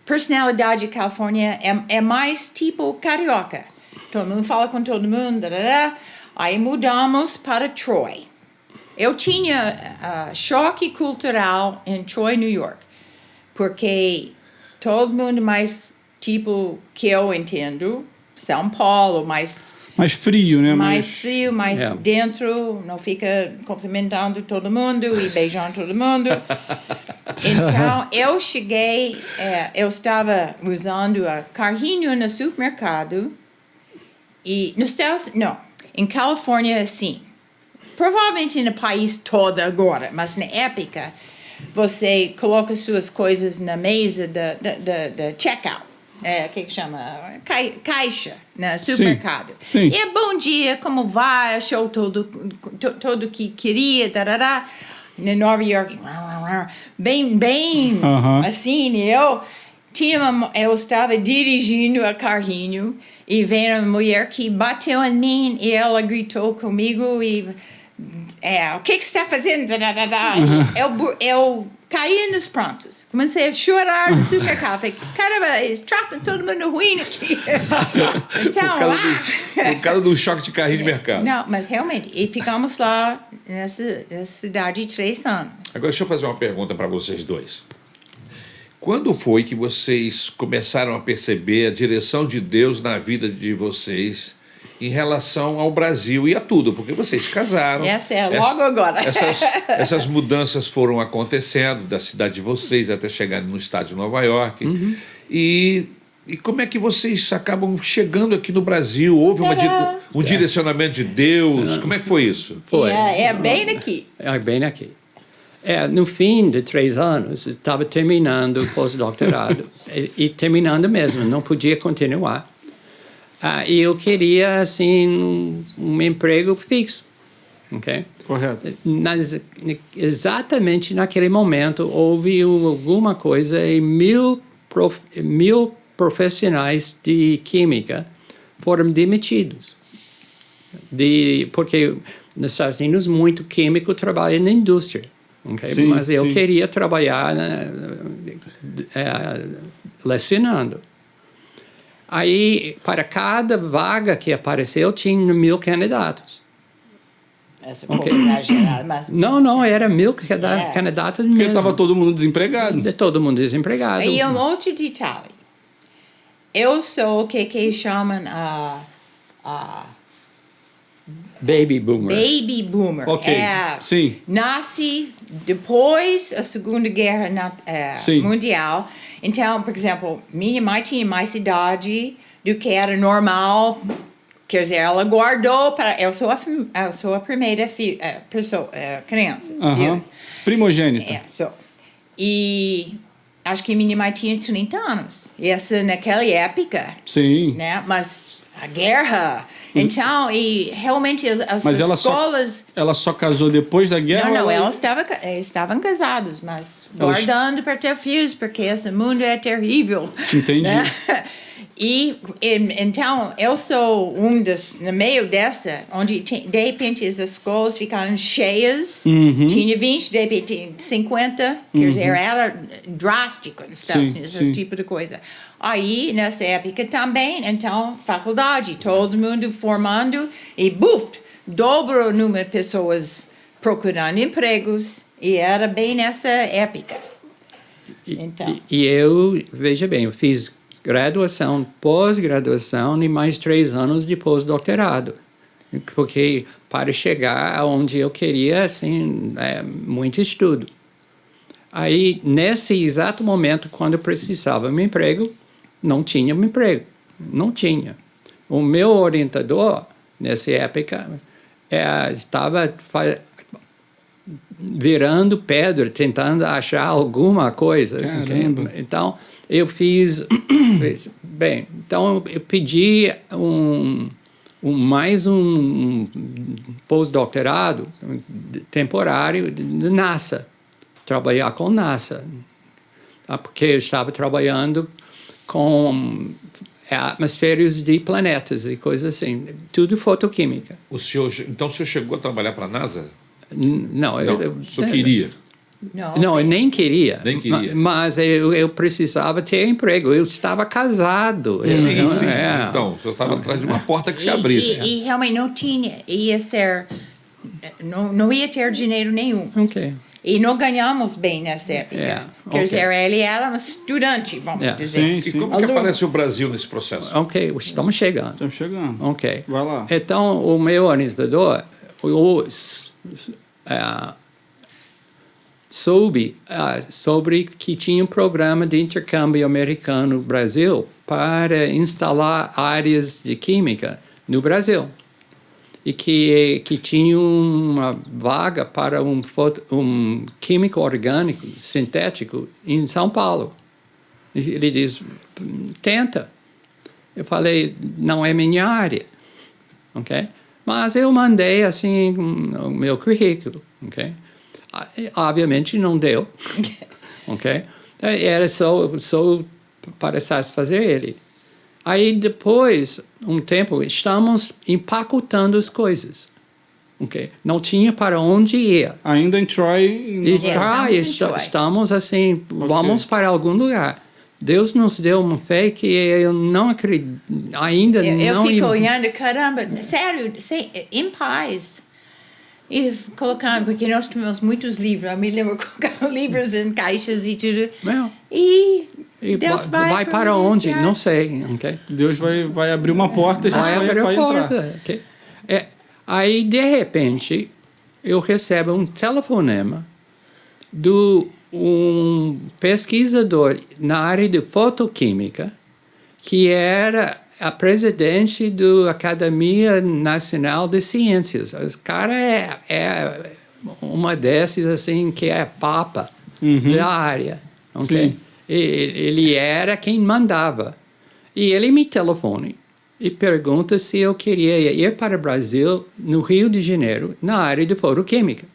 personalidade de Califórnia é mais tipo carioca. Todo mundo fala com todo mundo. Aí mudamos para Troy. Eu tinha choque cultural em Troy, New York. Porque todo mundo mais tipo que eu entendo, São Paulo, mais frio, né? mais frio, mais dentro, não fica cumprimentando todo mundo e beijando todo mundo. Então, eu cheguei, eu estava usando a carrinho no supermercado e em Califórnia, assim, provavelmente no país todo agora, mas na época, você coloca suas coisas na mesa da checkout. Que chama? Caixa, no supermercado. Sim. E bom dia, como vai? Achou tudo que queria, tarará. Em Nova York, bem, assim, eu estava dirigindo a carrinho e veio uma mulher que bateu em mim e ela gritou comigo e o que você está fazendo? Eu caí nos prantos. Comecei a chorar no supermercado. Falei, caramba, eles tratam todo mundo ruim aqui. Então, por causa do choque de carrinho de mercado. Não, mas realmente, e ficamos lá nessa cidade 3 anos. Agora, deixa eu fazer uma pergunta para vocês dois. Quando foi que vocês começaram a perceber a direção de Deus na vida de vocês em relação ao Brasil e a tudo? Porque vocês se casaram. Essa é logo agora. Essas mudanças foram acontecendo da cidade de vocês até chegarem no estado de Nova York. Uhum. E como é que vocês acabam chegando aqui no Brasil? Houve um direcionamento de Deus? Como é que foi isso? Foi. É bem aqui. É bem aqui. No fim de 3 anos, estava terminando o pós-doutorado. e terminando mesmo, não podia continuar. E eu queria, assim, um emprego fixo. Okay? Correto. Exatamente naquele momento, houve alguma coisa e 1000 profissionais de química foram demitidos. Porque nos Estados Unidos, muito químico trabalha na indústria. Okay? Sim, mas eu sim. queria trabalhar lecionando. Aí, para cada vaga que apareceu, tinha 1000 candidatos. Essa exagerada, mas... Não, era 1000 candidatos mesmo. Porque estava todo mundo desempregado. Todo mundo desempregado. E um outro detalhe. Eu sou o que chamam Baby boomer. baby boomer. Ok, sim. Nasce depois da Segunda Guerra Mundial. Então, por exemplo, minha mãe tinha mais idade do que era normal. Quer dizer, ela guardou para... Eu sou a primeira criança. Primogênita. E acho que minha mãe tinha 30 anos. Naquela época. Sim. Né? Mas a guerra... Então, e realmente as escolas... Ela só casou depois da guerra? Não, eles estavam casados, mas guardando para ter filhos, porque esse mundo é terrível. Entendi. Né? Então, eu sou no meio dessa, onde de repente as escolas ficaram cheias, tinha 20, de repente 50, quer dizer, era drástico nos Estados Unidos, esse tipo de coisa. Aí, nessa época também, então, faculdade, todo mundo formando e, dobrou o número de pessoas procurando empregos e era bem nessa época. Então. E eu, veja bem, eu fiz graduação, pós-graduação e mais 3 anos de pós-doutorado. Porque para chegar aonde eu queria, assim, muito estudo. Aí, nesse exato momento, quando eu precisava de um emprego, não tinha um emprego. Não tinha. O meu orientador, nessa época, estava virando pedra, tentando achar alguma coisa. Caramba. Okay? Então, eu fiz... Bem, então eu pedi mais um pós-doutorado temporário de NASA. Trabalhar com NASA. Porque eu estava trabalhando com atmosferas de planetas e coisas assim. Tudo fotoquímica. Então o senhor chegou a trabalhar para a NASA? Não, O senhor queria? Não, eu nem queria. Nem queria. Mas eu precisava ter emprego. Eu estava casado. Sim. É. Então, o senhor estava atrás de uma porta que se abrisse. E realmente não tinha, ia ser, não ia ter dinheiro nenhum. Ok. E não ganhamos bem nessa época. Quer dizer, ele era um estudante, vamos dizer. Sim. E como que aparece o Brasil nesse processo? Ok, estamos chegando. Estamos chegando. Ok. Vai lá. Então, o meu orientador soube sobre que tinha um programa de intercâmbio americano-Brasil para instalar áreas de química no Brasil. E que tinha uma vaga para um químico orgânico sintético em São Paulo. Ele diz, tenta. Eu falei, não é minha área. Okay? Mas eu mandei assim o meu currículo. Okay? Obviamente não deu. Okay? Era só para satisfazer ele. Aí depois, um tempo, estamos empacotando as coisas. Okay? Não tinha para onde ir. Ainda em Troy... Estamos assim, vamos para algum lugar. Deus nos deu uma fé que eu não acredito, ainda não... Eu fico olhando, caramba, sério, em paz. E colocando, porque nós temos muitos livros, eu me lembro colocando livros em caixas e tudo. E Deus vai para onde? Não sei. Okay? Deus vai abrir uma porta e a gente vai abrir a porta. Entrar. Okay? Aí, de repente, eu recebo um telefonema de um pesquisador na área de fotoquímica que era a presidente da Academia Nacional de Ciências. O cara é uma dessas assim que é papa da área. Okay? Ele era quem mandava. E ele me telefona e pergunta se eu queria ir para o Brasil, no Rio de Janeiro, na área de fotoquímica.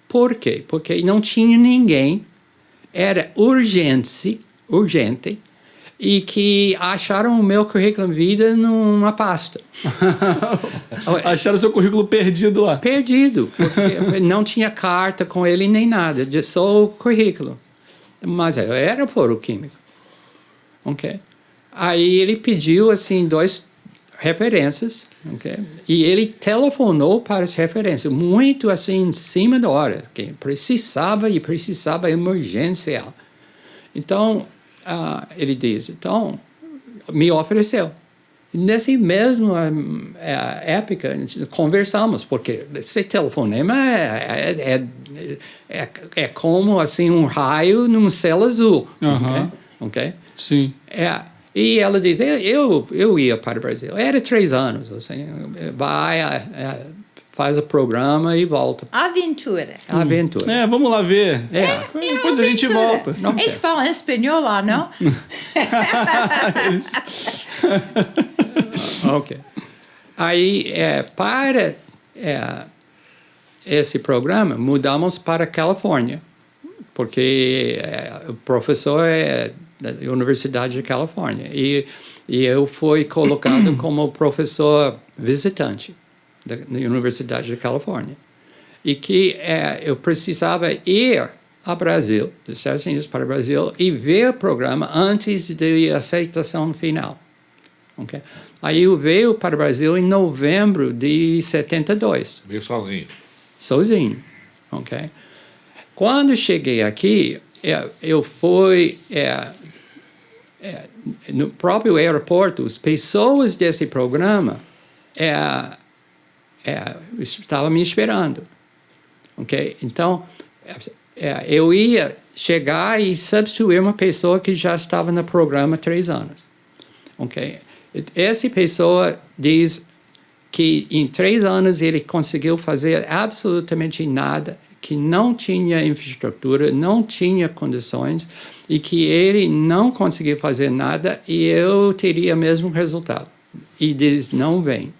Por quê? Porque não tinha ninguém, era urgente, e que acharam o meu currículo de vida numa pasta. Acharam seu currículo perdido lá. Perdido, porque não tinha carta com ele nem nada, só o currículo. Mas eu era fotoquímico. Ok? Aí ele pediu, assim, 2 referências, okay? E ele telefonou para as referências, muito, assim, em cima da hora, que precisava emergencial. Então, ele disse, então, me ofereceu. Nessa mesma época, conversamos, porque esse telefonema é como assim, um raio num céu azul. Okay? Sim. E ela diz, eu ia para o Brasil. Era 3 anos, assim, vai, faz o programa e volta. Aventura. Aventura. Vamos lá ver. Depois a gente volta. Eles falam espanhol lá, não? Ok. Aí, para esse programa, mudamos para a Califórnia, porque o professor é da Universidade de Califórnia. E eu fui colocado como professor visitante da Universidade de Califórnia. E que eu precisava ir ao Brasil, dos Estados Unidos para o Brasil, e ver o programa antes da aceitação final. Okay? Aí eu veio para o Brasil em novembro de 72. Veio sozinho? Sozinho. Okay? Quando cheguei aqui, eu fui no próprio aeroporto, as pessoas desse programa estavam me esperando. Okay? Então, eu ia chegar e substituir uma pessoa que já estava no programa há 3 anos. Okay? Essa pessoa diz que em 3 anos ele conseguiu fazer absolutamente nada, que não tinha infraestrutura, não tinha condições, e que ele não conseguiu fazer nada e eu teria o mesmo resultado. E diz, não vem.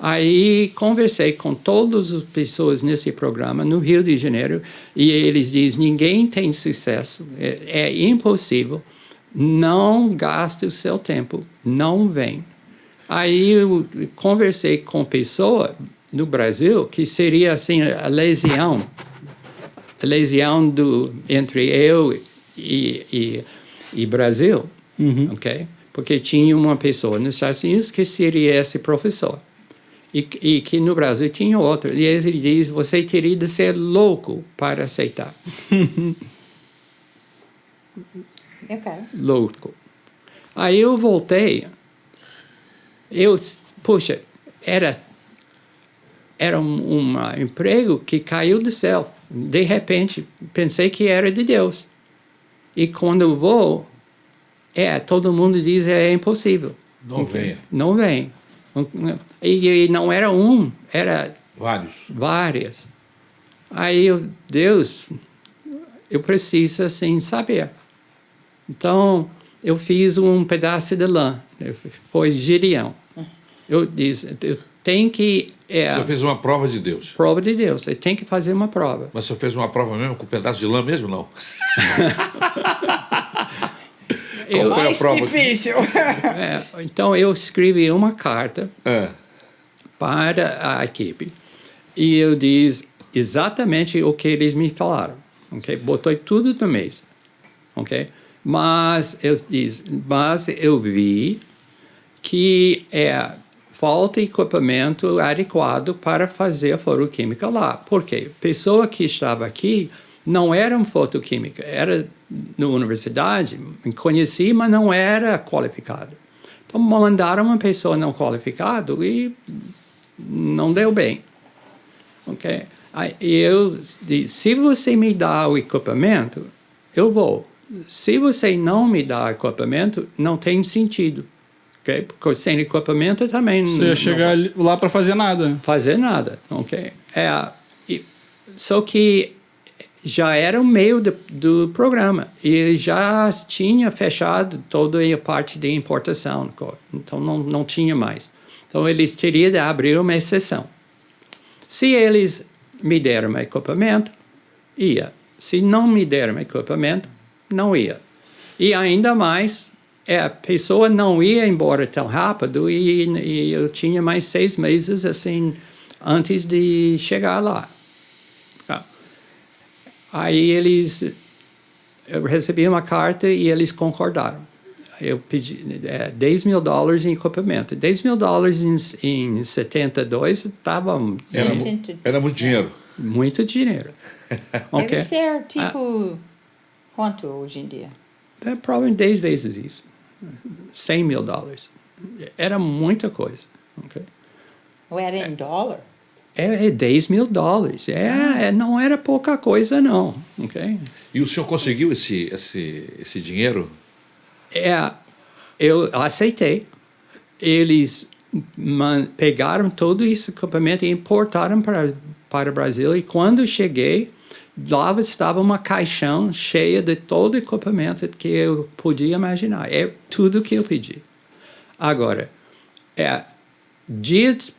Aí conversei com todas as pessoas nesse programa no Rio de Janeiro e eles dizem, ninguém tem sucesso, é impossível, não gaste o seu tempo, não vem. Aí eu conversei com pessoa no Brasil que seria assim a lesão entre eu e Brasil, ok? Porque tinha uma pessoa nos Estados Unidos que seria esse professor. E que no Brasil tinha outro. E ele diz, você teria de ser louco para aceitar. Okay. Louco. Aí eu voltei. Puxa, era um emprego que caiu do céu. De repente, pensei que era de Deus. E quando eu vou, todo mundo diz é impossível. Não venha. Não vem. E não era era várias. Aí Deus, eu preciso assim saber. Então eu fiz um pedaço de lã, foi Gideão. Eu disse, eu tenho que Você fez uma prova de Deus. Prova de Deus, eu tenho que fazer uma prova. Mas você fez uma prova mesmo com um pedaço de lã mesmo, não? Qual foi a prova? Difícil. Então eu escrevi uma carta para a equipe e eu disse exatamente o que eles me falaram, ok? Botei tudo no mês, ok? Mas eu vi que falta equipamento adequado para fazer a fotoquímica lá. Por quê? A pessoa que estava aqui não era uma fotoquímica, era na universidade, conheci, mas não era qualificado. Então, mandaram uma pessoa não qualificada e não deu bem. Okay? Aí eu disse, se você me dá o equipamento, eu vou. Se você não me dá equipamento, não tem sentido. Okay? Porque sem equipamento também... Você ia chegar lá para fazer nada. Fazer nada, ok? Só que já era o meio do programa. E ele já tinha fechado toda a parte de importação. Então, não tinha mais. Então, eles teriam de abrir uma exceção. Se eles me deram equipamento, ia. Se não me deram equipamento, não ia. E ainda mais, a pessoa não ia embora tão rápido e eu tinha mais 6 meses, assim, antes de chegar lá. Aí eu recebi uma carta e eles concordaram. Eu pedi $10 mil em equipamento. $10 mil em 72 estava... Era muito dinheiro. Muito dinheiro. Okay? Deve ser tipo... Quanto hoje em dia? Provavelmente 10 vezes isso. $100 mil. Era muita coisa. Okay? Ou era em dólar? $10 mil. Não era pouca coisa, não. Okay? E o senhor conseguiu esse dinheiro? Eu aceitei. Eles pegaram todo esse equipamento e importaram para o Brasil. E quando cheguei, lá estava uma caixão cheia de todo o equipamento que eu podia imaginar. É tudo que eu pedi. Agora, dias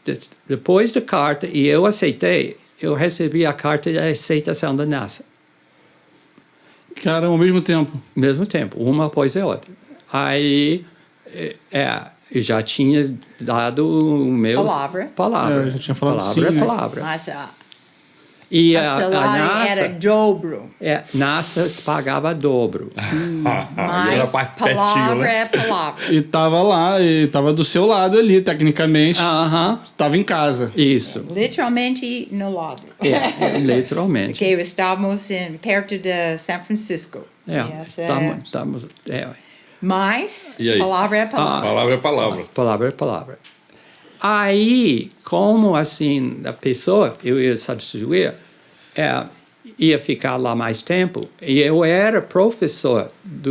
depois da carta, e eu aceitei, eu recebi a carta de aceitação da NASA. Cara, ao mesmo tempo? Ao mesmo tempo, uma após a outra. Aí, eu já tinha dado o meu... Palavra. Eu já tinha falado palavra. Mas E a NASA salário era dobro. NASA pagava dobro. Mas palavra é palavra. E tava lá, e tava do seu lado ali, tecnicamente. Estava em casa. Isso. Literalmente no lado. Literalmente. Porque estávamos perto de São Francisco. Essa Mas, E aí? palavra é palavra. Palavra é palavra. Palavra é palavra. Aí, como assim, a pessoa, eu ia substituir, ia ficar lá mais tempo, e eu era professor da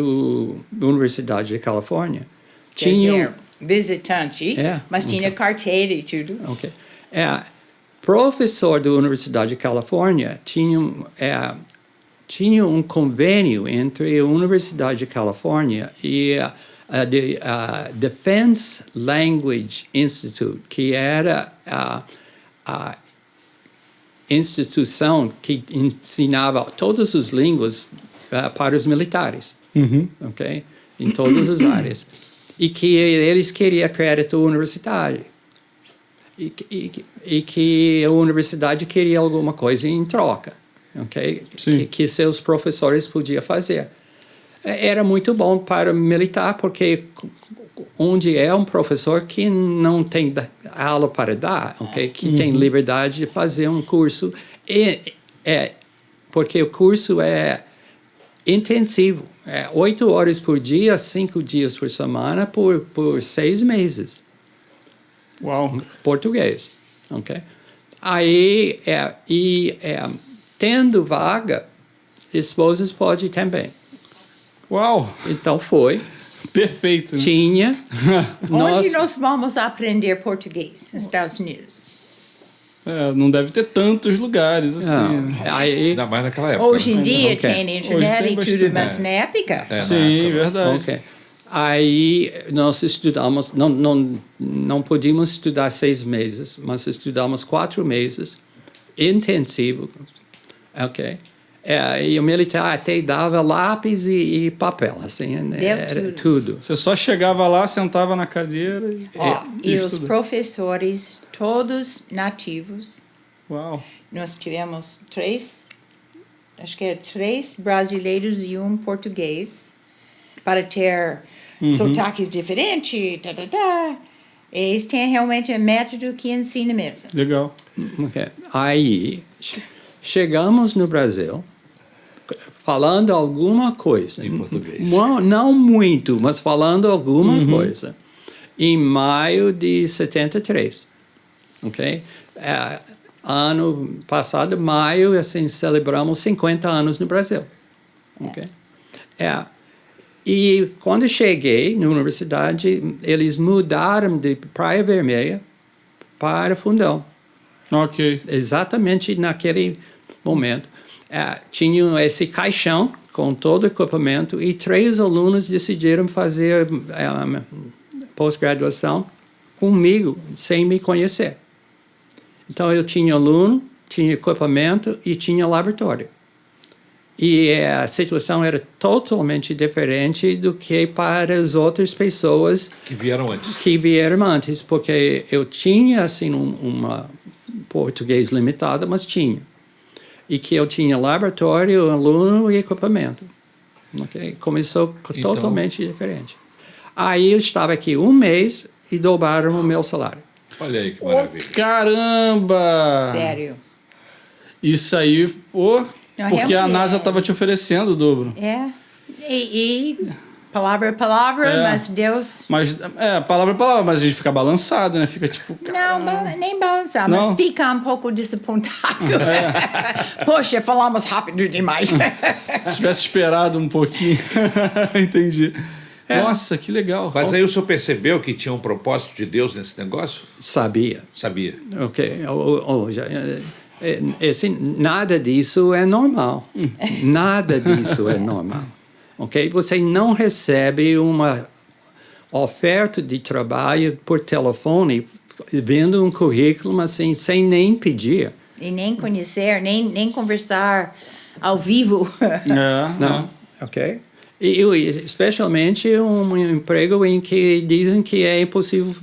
Universidade de Califórnia. Quer dizer, visitante, É, mas tinha carteira e tudo. Ok. Professor da Universidade de Califórnia tinha um convênio entre a Universidade de Califórnia e a Defense Language Institute, que era a instituição que ensinava todas as línguas para os militares, ok? Em todas as áreas. E que eles queriam crédito universitário. E que a universidade queria alguma coisa em troca, ok? Que seus professores podiam fazer. Era muito bom para militar, porque onde é um professor que não tem aula para dar, ok? Que tem liberdade de fazer um curso, porque o curso é intensivo, 8 horas por dia, 5 dias por semana, por 6 meses. Uau. Português, ok? Aí, tendo vaga, esposas podem também. Uau. Então foi, Perfeito. Né? tinha. Onde nós vamos aprender português? Nos Estados Unidos. Não deve ter tantos lugares assim. Aí, Ainda mais naquela época. Hoje em né? dia Ok. tem internet Hoje tem e tudo, bastante. mas na época... É, na Sim, época. verdade. ok. Aí nós estudamos, não podíamos estudar 6 meses, mas estudamos 4 meses, intensivo, ok? E o militar até dava lápis e papel, assim, era tudo. Você só chegava lá, sentava na cadeira e... E os estuda. professores, todos nativos. Uau. Nós tivemos 3 brasileiros e 1 português, para ter sotaques diferentes, Eles têm realmente um método que ensina mesmo. Legal. Ok. Aí chegamos no Brasil, falando alguma coisa. Em português. Não muito, mas falando alguma coisa. Em maio de 73. Ok? Ano passado, maio, assim, celebramos 50 anos no Brasil. Ok? E quando cheguei na universidade, eles mudaram de Praia Vermelha para Fundão. Ok. Exatamente naquele momento. Tinham esse caixão com todo o equipamento e 3 alunos decidiram fazer pós-graduação comigo, sem me conhecer. Então, eu tinha aluno, tinha equipamento e tinha laboratório. E a situação era totalmente diferente do que para as outras pessoas Que vieram antes. porque eu tinha, assim, português limitado, mas tinha. E que eu tinha laboratório, aluno e equipamento. Okay? Começou Então, totalmente diferente. Aí eu estava aqui 1 mês e dobraram o meu salário. Olha aí que maravilha. Caramba! Sério. Isso aí, pô, Não, porque a realmente NASA é. estava te oferecendo o dobro. E palavra é palavra, mas Deus... Mas, palavra é palavra, mas a gente fica balançado, né? Fica tipo... Não, nem balançar, Não? mas fica um pouco desapontado. Poxa, falamos rápido demais. Se tivesse esperado um pouquinho. Entendi. Nossa, que legal. Mas aí o senhor percebeu que tinha um propósito de Deus nesse negócio? Sabia. Sabia. Ok. Nada disso é normal. Nada disso é normal. Ok? Você não recebe uma oferta de trabalho por telefone, vendo um currículo assim, sem nem pedir. E nem conhecer, nem conversar ao vivo. Não. Ok? E especialmente um emprego em que dizem que é impossível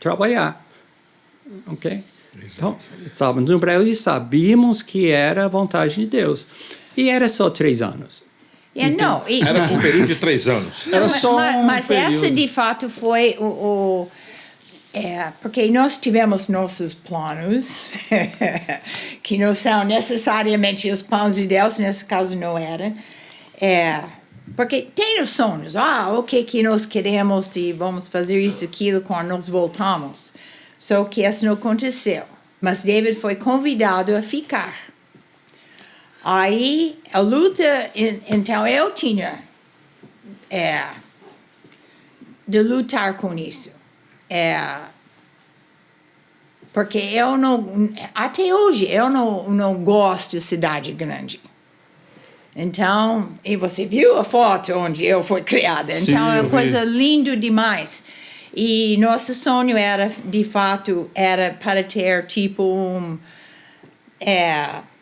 trabalhar. Ok? Então, estávamos no Brasil e sabíamos que era a vontade de Deus. E era só 3 anos. Não, Era por um período de 3 anos. Era só mas período. essa de fato foi porque nós tivemos nossos planos que não são necessariamente os planos de Deus, nesse caso não eram. Porque tem os sonhos. O que nós queremos e vamos fazer isso, aquilo quando nós voltamos. Só que isso não aconteceu. Mas David foi convidado a ficar. Aí, a luta... Então, eu tinha de lutar com isso. Porque eu não... Até hoje, eu não gosto de cidade grande. Então, e você viu a foto onde eu fui criada. Então, Sim, é eu uma coisa linda demais. E nosso sonho era, de fato, era para ter, tipo,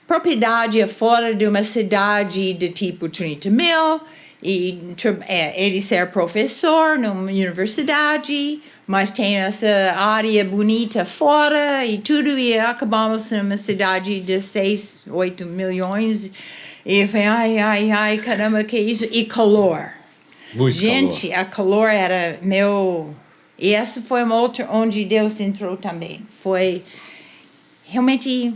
propriedade fora de uma cidade de tipo 30 mil. E ele ser professor numa universidade, mas tem essa área bonita fora e tudo. E acabamos numa cidade de 6, 8 milhões. E eu falei, ai, caramba, que isso? E calor. Muito Gente, calor. a calor era meu... E essa foi uma outra onde Deus entrou também. Foi realmente...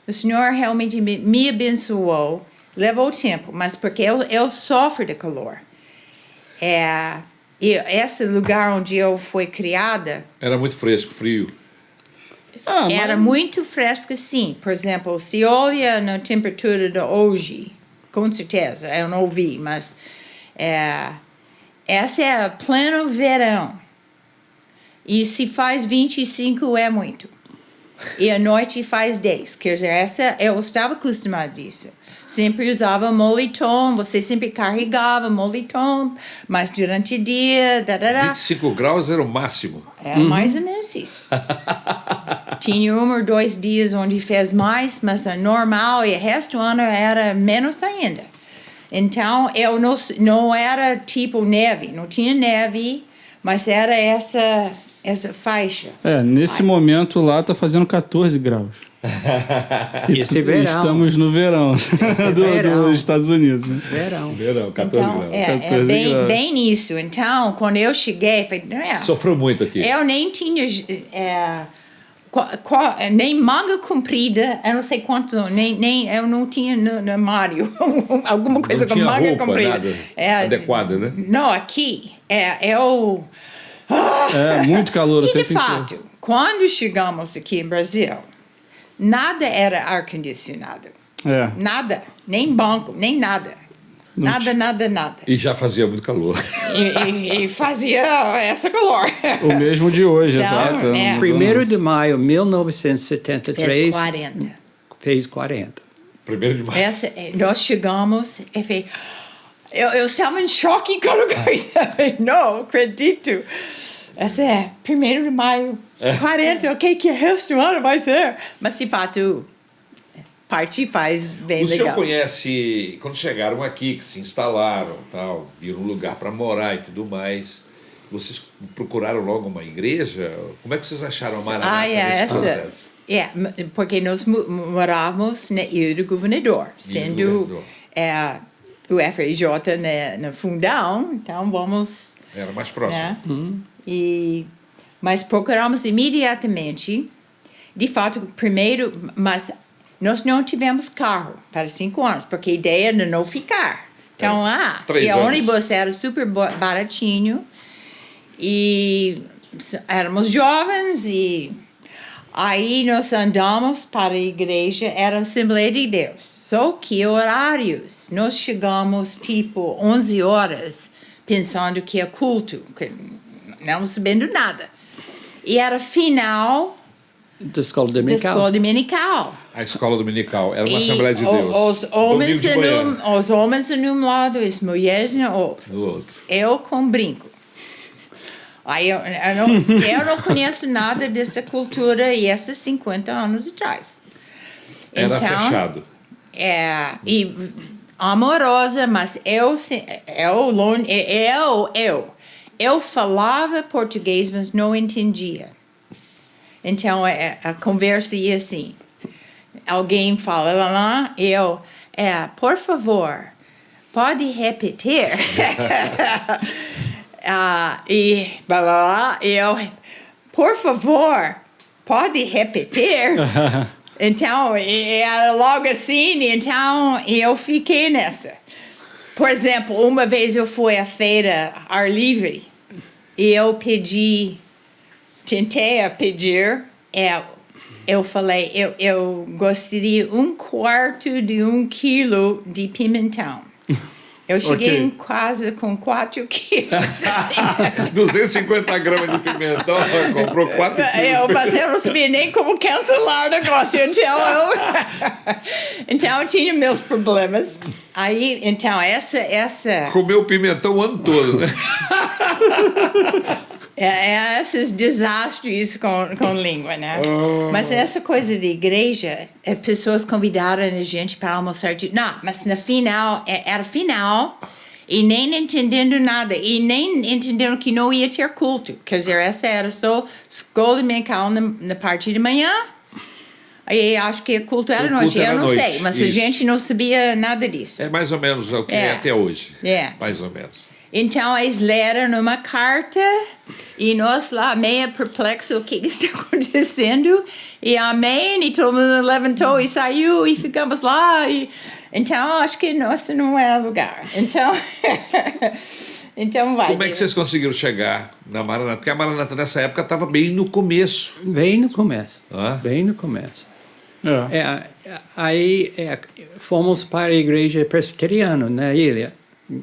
O Senhor realmente me abençoou. Levou tempo, mas porque eu sofro de calor. E esse lugar onde eu fui criada... Era muito fresco, frio. Era muito fresco, sim. Por exemplo, se olha na temperatura de hoje, com certeza, eu não vi, mas essa é pleno verão. E se faz 25 é muito. E à noite faz 10. Quer dizer, eu estava acostumada disso. Sempre usava moletom, você sempre carregava moletom, mas durante o dia... 25 graus era o máximo. Mais ou menos isso. Tinha 1 ou 2 dias onde fez mais, mas é normal, e o resto do ano era menos ainda. Então, eu não era tipo neve, não tinha neve, mas era essa faixa. Nesse momento lá tá fazendo 14 graus. Esse verão. Estamos no verão, verão. dos Estados Unidos. Né? Verão, 14 Então, graus. 14 graus. bem isso. Então, quando eu cheguei, falei, Sofreu muito aqui. eu nem tinha nem manga comprida, eu não sei quantos, eu não tinha no armário alguma coisa Não com tinha manga roupa, comprida. nada adequada, né? Não, aqui, eu... Muito calor o E de tempo inteiro. fato, quando chegamos aqui no Brasil, nada era ar-condicionado. Nada, nem banco, nem nada. Nada. E já fazia muito calor. E fazia essa calor. O mesmo de hoje, Então, exato. Não mudou. 1º de maio de 1973 Fez 40. fez 40. 1º de maio. Nós chegamos e falei, eu estava em choque com a coisa. Eu falei, não acredito. Essa é 1º de maio, 40, o que o resto do ano vai ser? Mas, de fato, parte faz bem O senhor legal. conhece, quando chegaram aqui, que se instalaram, tal, viram um lugar para morar e tudo mais, vocês procuraram logo uma igreja? Como é que vocês acharam a Maranata nesse processo? Porque nós morávamos na Ilha do Governador, sendo o FRJ no fundão, então vamos... Era mais próximo. Né? Mas procuramos imediatamente, de fato, primeiro, mas nós não tivemos carro para 5 anos, porque a ideia era não ficar. Então, 3 e o anos. ônibus era super baratinho, e éramos jovens, e aí nós andamos para a igreja, era a Assembleia de Deus. Só que horários, nós chegamos tipo 11 horas, pensando que é culto, não sabendo nada. E era final Da escola da dominical. escola dominical. A escola dominical era uma E Assembleia de Deus. Os homens em um lado e as mulheres no outro. Do outro. Eu com brinco. Aí eu não conheço nada dessa cultura e esses 50 anos atrás. Era fechado. E amorosa, mas eu falava português, mas não entendia. Então a conversa ia assim. Alguém fala lá, por favor, pode repetir? E blá, blá, eu, por favor, pode repetir? Então, era logo assim, então eu fiquei nessa. Por exemplo, uma vez eu fui à feira ar livre e eu tentei pedir, eu falei, eu gostaria 1/4 de 1 quilo de pimentão. Eu cheguei Ok. em casa com 4 quilos. 250 gramas de pimentão, comprou 4 quilos. Mas eu não sabia nem como cancelar o negócio, então eu tinha meus problemas. Aí, então, essa Comeu pimentão o ano todo, né? esses desastres com língua, né? Mas essa coisa de igreja, pessoas convidaram a gente para almoçar. Não, mas no final, era final, e nem entendendo nada, e nem entendendo que não ia ter culto. Quer dizer, essa era só escola dominical na parte de manhã. Aí acho que o culto era O noite, culto era eu não noite, sei, mas a isso. gente não sabia nada disso. É mais ou menos o que é até hoje. Mais ou menos. Então, eles leram uma carta e nós lá, meio perplexo, o que está acontecendo? E amém, e todo mundo levantou e saiu e ficamos lá. Então, acho que nosso não é lugar. Então, então vai. Como é que vocês conseguiram chegar na Maranata? Porque a Maranata nessa época estava bem no começo. Bem no começo. Ah. Bem no começo. É. Aí fomos para a igreja presbiteriana na ilha,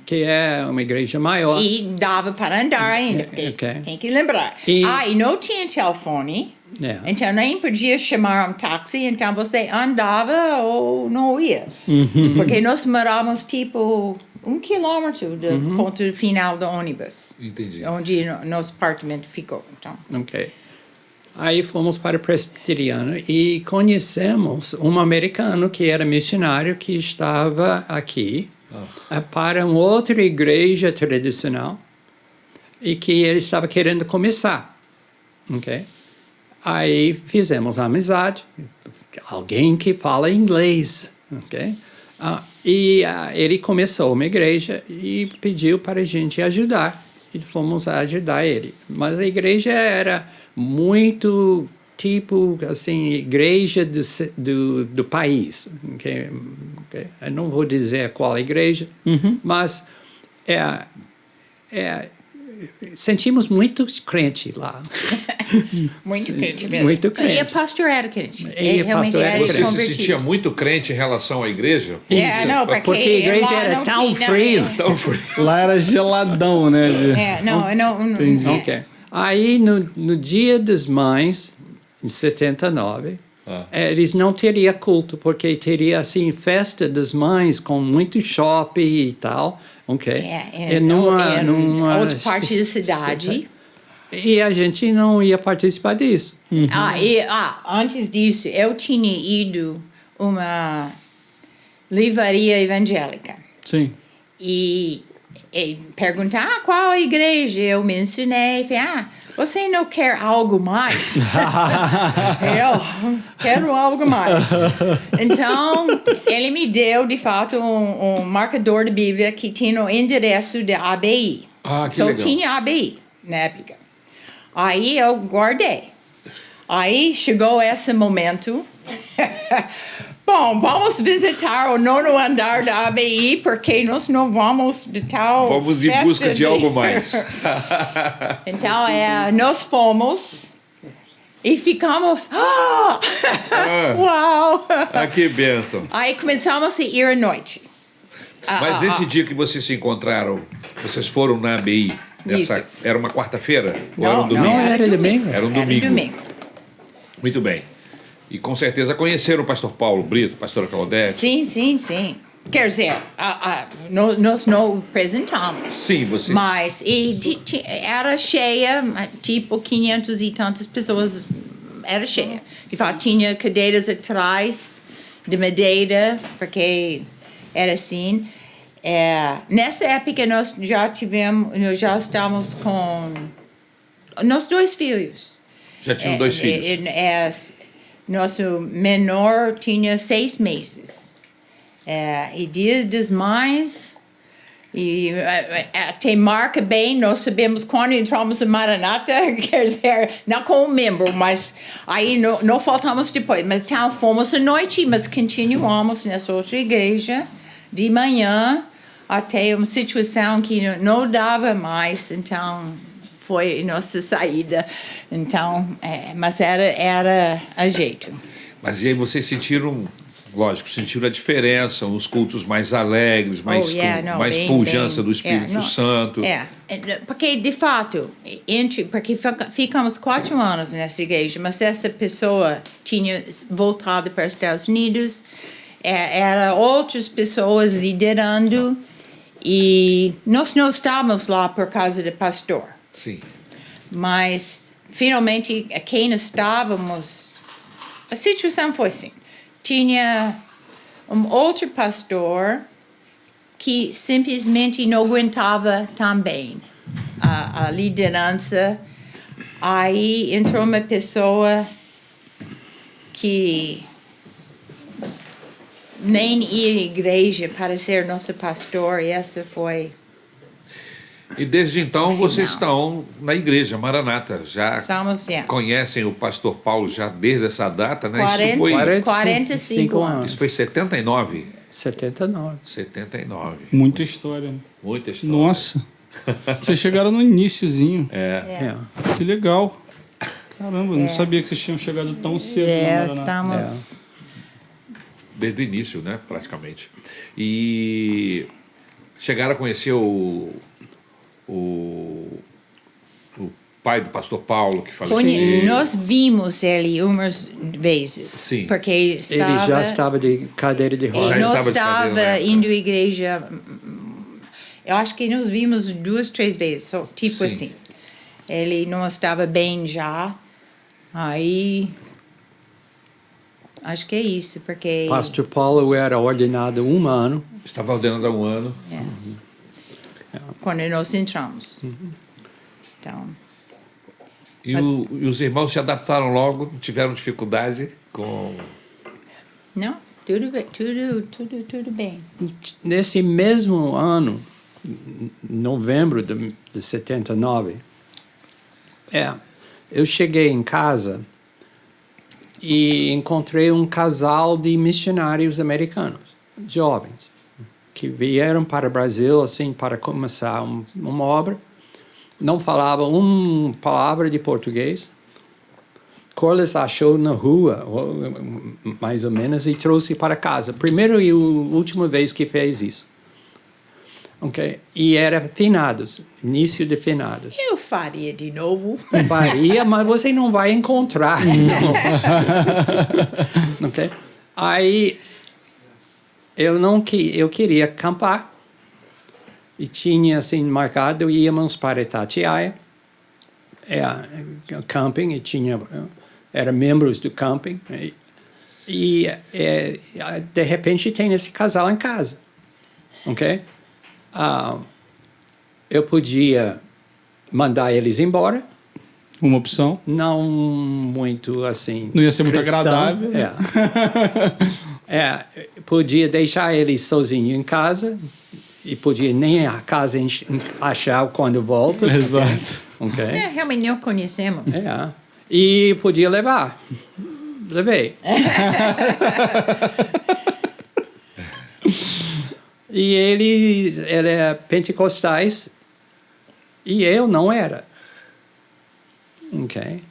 que é uma igreja maior. E dava para andar ainda, porque Ok. tem que lembrar. E- E não tinha telefone. É. Então, nem podia chamar um táxi, então você andava ou não ia. Porque nós morávamos, tipo, 1 quilômetro do ponto final do ônibus, Entendi. onde nosso apartamento ficou. Então, Ok. Aí fomos para o presbiteriano e conhecemos um americano que era missionário que estava aqui para uma outra igreja tradicional e que ele estava querendo começar. Ok? Aí fizemos amizade, alguém que fala inglês. Ok? Ele começou uma igreja e pediu para a gente ajudar. E fomos ajudar ele. Mas a igreja era muito tipo, assim, igreja do país. Okay? Eu não vou dizer qual igreja, mas sentimos muito crente lá. muito crente mesmo. Muito crente. E o pastor era crente. E Ele o realmente pastor era era Você crente. se convertido. sentia muito crente em relação à igreja? Não, Porque a igreja lá era não tão tinha- frio. Então foi. Lá era geladão, né? não. Entendi. Ok. Aí, no Dia das Mães, em 79, eles não teriam culto, porque teria, assim, festa das mães com muito shopping e tal, ok? numa outra parte da cidade. E a gente não ia participar disso. Antes disso, eu tinha ido uma livraria evangélica. Sim. E perguntar qual a igreja, eu mencionei, falei, você não quer algo mais? Eu quero algo mais. Então, ele me deu, de fato, um marcador de Bíblia que tinha o endereço da ABI. Que Só legal. tinha ABI na época. Aí eu guardei. Aí chegou esse momento. Bom, vamos visitar o 9º andar da ABI, porque nós não vamos de tal Vamos em festa busca de algo mais. Então, nós fomos e ficamos... Uau! Que bênção. Aí começamos a ir à noite. Mas nesse dia que vocês se encontraram, vocês foram na ABI, Isso. era uma quarta-feira? Ou Não, era um domingo? Não, era domingo. Era um domingo. Muito bem. E com certeza conheceram o pastor Paulo Brito, pastora Claudete. Sim. Quer dizer, nós não apresentamos. Sim, vocês. Mas era cheia, tipo 500 e tantas pessoas, era cheia. De fato, tinha cadeiras atrás de madeira, porque era assim. Nessa época nós já estávamos com nossos 2 filhos. Já tinham 2 filhos. Nosso menor tinha 6 meses. E Dia das Mães, e até marca bem, nós sabemos quando entramos em Maranata, quer dizer, não como membro, mas aí não faltamos depois. Mas então fomos à noite, mas continuamos nessa outra igreja de manhã até uma situação que não dava mais, então foi nossa saída. Então, mas era a jeito. Mas e aí vocês sentiram, lógico, sentiram a diferença, os cultos mais alegres, mais, mais pujança do Espírito Santo. Porque, de fato, porque ficamos 4 anos nessa igreja, mas essa pessoa tinha voltado para os Estados Unidos, eram outras pessoas liderando, e nós não estávamos lá por causa do pastor. Sim. Mas, finalmente, quem estávamos, a situação foi assim. Tinha um outro pastor que simplesmente não aguentava também a liderança. Aí entrou uma pessoa que nem ia à igreja para ser nosso pastor, e essa foi... E desde então vocês estão na igreja Maranata, já Estamos, conhecem o pastor Paulo já desde essa data, né? 45 anos. Isso foi 79? 79. 79. Muita história. Muita história. Nossa. Vocês chegaram no iniciozinho. Que legal. Caramba, não sabia que vocês tinham chegado tão cedo na Maranata. Estamos... Desde o início, né? Praticamente. E chegaram a conhecer o pai do pastor Paulo, que faleceu. Nós vimos ele umas vezes. Sim. Porque Ele já estava de cadeira de rodas. Já Ele não estava de estava cadeira, né? indo à igreja. Eu acho que nos vimos 2, 3 vezes, tipo Sim. assim. Ele não estava bem já. Aí... Acho que é isso, porque... Pastor Paulo era ordenado 1 ano. Estava ordenado há 1 ano. Quando nós entramos. Então... E os irmãos se adaptaram logo, tiveram dificuldade com... Não, tudo bem. Nesse mesmo ano, novembro de 79, eu cheguei em casa e encontrei um casal de missionários americanos, jovens, que vieram para o Brasil assim para começar uma obra. Não falavam uma palavra de português. Corliss achou na rua, mais ou menos, e trouxe para casa. Primeira e última vez que fez isso. Okay? E era finados, início de finados. Eu faria de novo. Faria, mas você não vai encontrar. Okay? Aí eu queria acampar. E tinha assim marcado, íamos para Itatiaia, camping, e eram membros do camping. E de repente tem esse casal em casa. Ok? Eu podia mandar eles embora. Uma opção. Não muito assim. Não ia ser muito cristão. agradável. Podia deixar eles sozinhos em casa. E podia nem a casa achar quando volta. Exato. Okay? Realmente não conhecemos. E podia levar. Levei. E eles eram pentecostais e eu não era. Ok?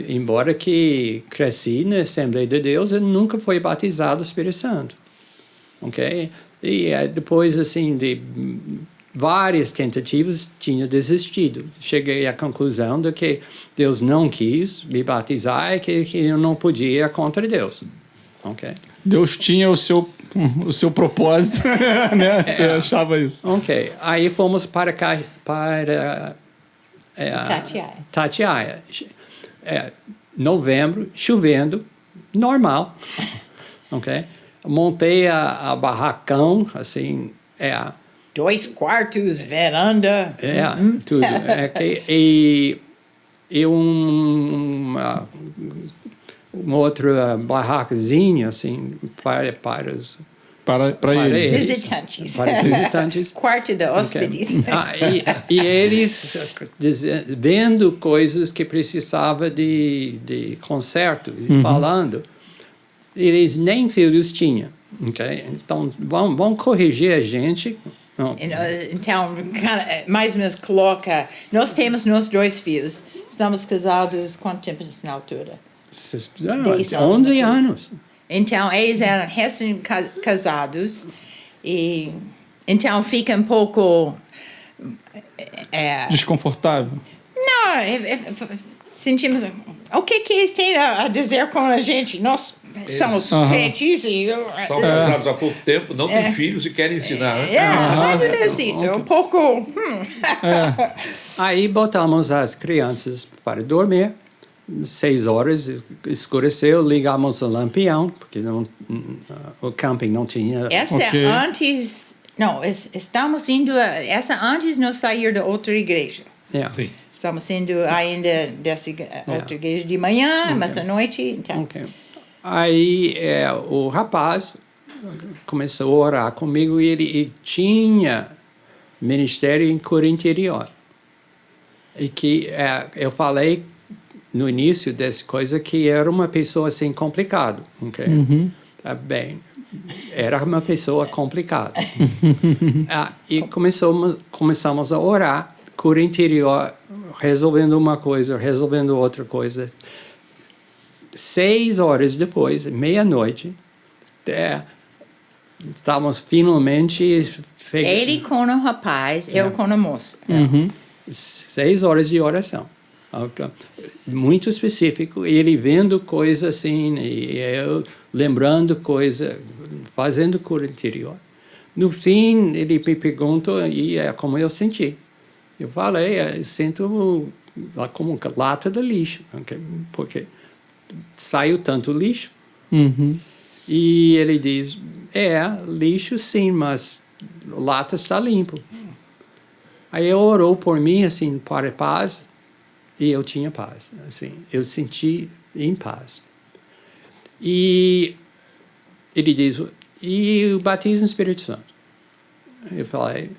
Embora que cresci na Assembleia de Deus, eu nunca fui batizado no Espírito Santo. Ok? E depois, assim, de várias tentativas, tinha desistido. Cheguei à conclusão de que Deus não quis me batizar e que eu não podia ir contra Deus. Okay? Deus tinha o seu propósito, né? Você achava isso. Ok. Aí fomos para Itatiaia. Novembro, chovendo, normal. Ok? Montei a barracão, assim, 2 quartos, veranda. tudo. E uma outra barracazinha, assim, para eles. Visitantes. Para os visitantes. Quarto de hóspedes. Okay. E eles vendo coisas que precisava de conserto, falando. Eles nem filhos tinham. Ok? Então, vão corrigir a gente. Não. Então, mais ou menos coloca. Nós temos nossos 2 filhos. Estamos casados quanto tempo na altura? 11 anos. Então, eles eram recém-casados. E então fica um pouco. Desconfortável. Não, sentimos. O que eles têm a dizer com a gente? Nós somos crentes e. São casados há pouco tempo, não têm filhos e querem ensinar, né? Mais ou menos isso. Um pouco. Aí botamos as crianças para dormir. 6 horas, escureceu, ligamos o lampião, porque o camping não tinha. Essa é antes. Não, estamos indo. Essa antes de sair da outra igreja. Yeah. Sim. Estamos indo ainda dessa outra igreja de manhã, mas à noite. Então. Okay. Aí o rapaz começou a orar comigo e ele tinha ministério em cura interior. E que eu falei no início dessa coisa que era uma pessoa assim complicada, ok? Bem, era uma pessoa complicada. E começamos a orar, cura interior, resolvendo uma coisa, resolvendo outra coisa. 6 horas depois, meia-noite, estávamos finalmente... Ele com o rapaz, eu com a moça. 6 horas de oração. Muito específico, ele vendo coisa assim, e eu lembrando coisa, fazendo cura interior. No fim, ele me perguntou e como eu senti. Eu falei, eu sinto como lata de lixo, okay? Porque saiu tanto lixo. E ele diz, lixo sim, mas a lata está limpo. Aí ele orou por mim, assim, para paz, e eu tinha paz, assim, eu senti em paz. E ele diz, e o batismo no Espírito Santo? Eu falei,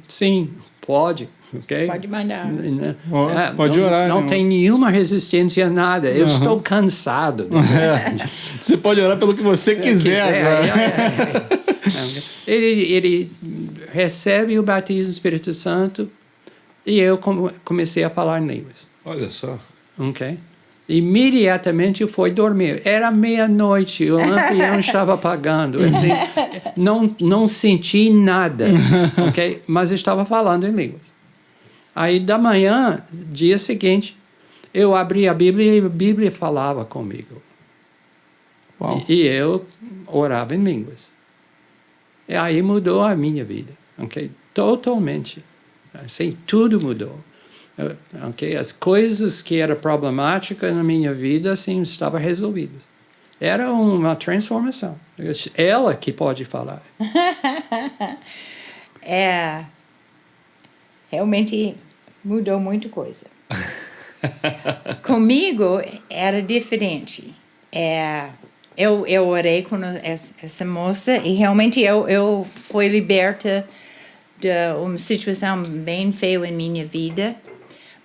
sim, pode, ok? Pode mandar. Pode orar. Não tem nenhuma resistência a nada, eu estou cansado. Você pode orar pelo que você quiser. Ele recebe o batismo do Espírito Santo e eu comecei a falar em línguas. Olha só. Ok? Imediatamente eu fui dormir. Era meia-noite, o lampião estava apagando. Assim, não senti nada, ok? Mas estava falando em línguas. Aí, da manhã, dia seguinte, eu abri a Bíblia e a Bíblia falava comigo. E eu orava em línguas. E aí mudou a minha vida, ok? Totalmente. Assim, tudo mudou. Okay? As coisas que eram problemáticas na minha vida, assim, estavam resolvidas. Era uma transformação. Ela que pode falar. Realmente mudou muita coisa. Comigo era diferente. Eu orei com essa moça e realmente eu fui liberta de uma situação bem feia em minha vida,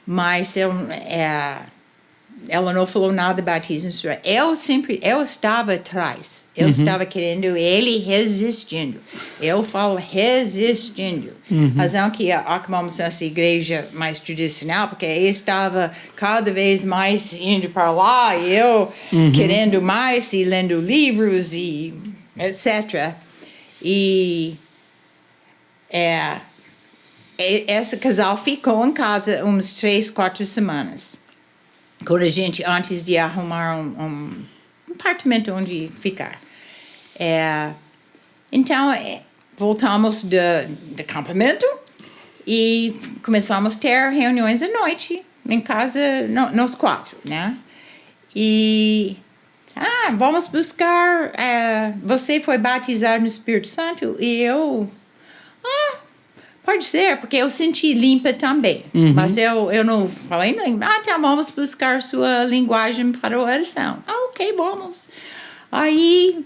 mas ela não falou nada de batismo. Eu estava atrás, eu estava querendo, ele resistindo. Eu falo resistindo. Razão que acabamos nessa igreja mais tradicional, porque eu estava cada vez mais indo para lá, e eu querendo mais, e lendo livros, e etc. E esse casal ficou em casa umas 3, 4 semanas. Quando a gente, antes de arrumar um apartamento onde ficar. Então, voltamos do acampamento e começamos a ter reuniões à noite, em casa, nós 4, né? E, vamos buscar, você foi batizado no Espírito Santo? E eu, pode ser, porque eu senti limpa também. Mas eu não falei, então vamos buscar sua linguagem para a oração. Ok, vamos. Aí,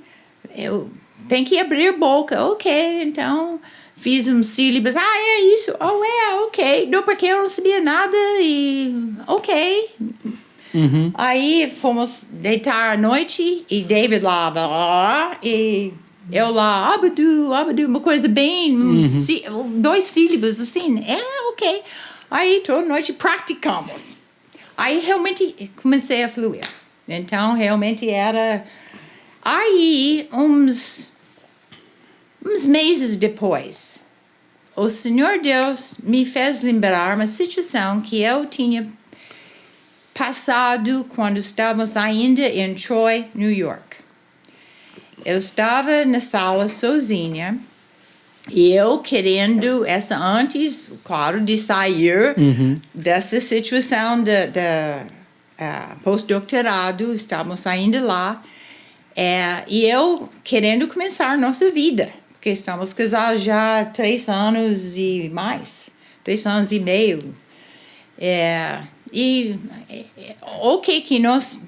eu tenho que abrir a boca. Ok, então, fiz um sílabas. É isso. Ok. Não, porque eu não sabia nada e ok. Aí fomos deitar à noite e David lá, blá, blá, e eu lá, abadu, abadu, uma coisa bem, 2 sílabas assim, ok. Aí toda noite praticamos. Aí realmente comecei a fluir. Então realmente era... Aí uns meses depois, o Senhor Deus me fez lembrar uma situação que eu tinha passado quando estávamos ainda em Troy, New York. Eu estava na sala sozinha e eu querendo, antes, claro, de sair dessa situação de pós-doutorado, estávamos ainda lá, e eu querendo começar a nossa vida, porque estamos casados já há 3 anos e mais, 3 anos e meio. Ok que nós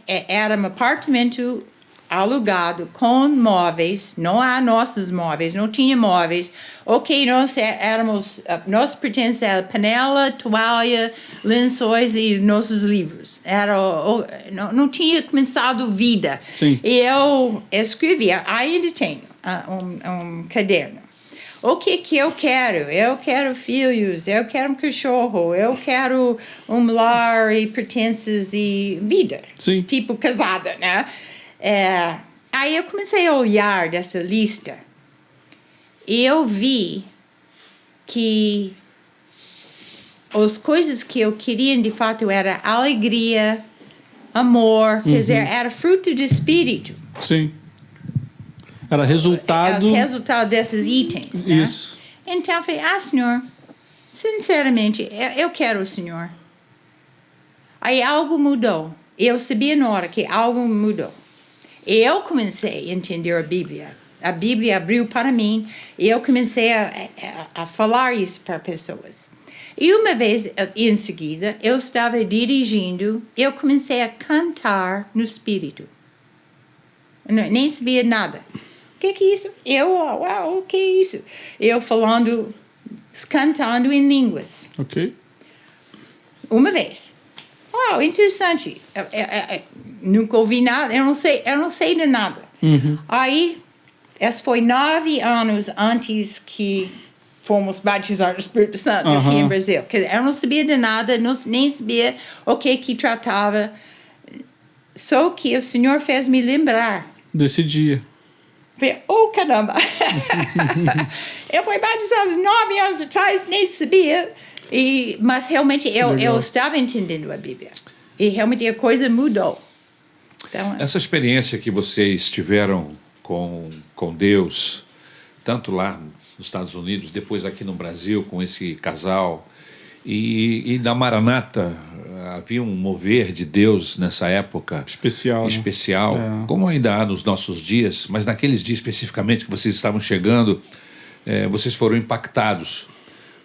era um apartamento alugado com móveis, não há nossos móveis, não tinha móveis. Ok, nós pertencemos a panela, toalha, lençóis e nossos livros. Não tinha começado vida. Sim. E eu escrevia, ainda tenho um caderno. O que eu quero? Eu quero filhos, eu quero um cachorro, eu quero um lar e pertences e vida. Sim. Tipo casada, né? Aí eu comecei a olhar dessa lista e eu vi que as coisas que eu queria de fato era alegria, amor, quer dizer, era fruto do espírito. Sim. Era resultado... O resultado desses itens, né? Isso. Então eu falei, Senhor, sinceramente, eu quero o Senhor. Aí algo mudou. Eu sabia na hora que algo mudou. Eu comecei a entender a Bíblia. A Bíblia abriu para mim e eu comecei a falar isso para pessoas. E uma vez, em seguida, eu estava dirigindo, eu comecei a cantar no Espírito. Eu nem sabia nada. O que é isso? O que é isso? Eu falando, cantando em línguas. Ok. Uma vez. Interessante. Nunca ouvi nada, eu não sei de nada. Aí, esse foi 9 anos antes que fomos batizados no Espírito Santo aqui em Brasil. Eu não sabia de nada, nem sabia o que tratava. Só que o Senhor fez me lembrar. Desse dia. Falei, caramba! Eu fui batizado 9 anos atrás, nem sabia. Mas realmente eu estava entendendo a Bíblia. E realmente a coisa mudou. Então, essa experiência que vocês tiveram com Deus, tanto lá nos Estados Unidos, depois aqui no Brasil, com esse casal, e na Maranata, havia um mover de Deus nessa época especial, né? Como ainda há nos nossos dias, mas naqueles dias especificamente que vocês estavam chegando, vocês foram impactados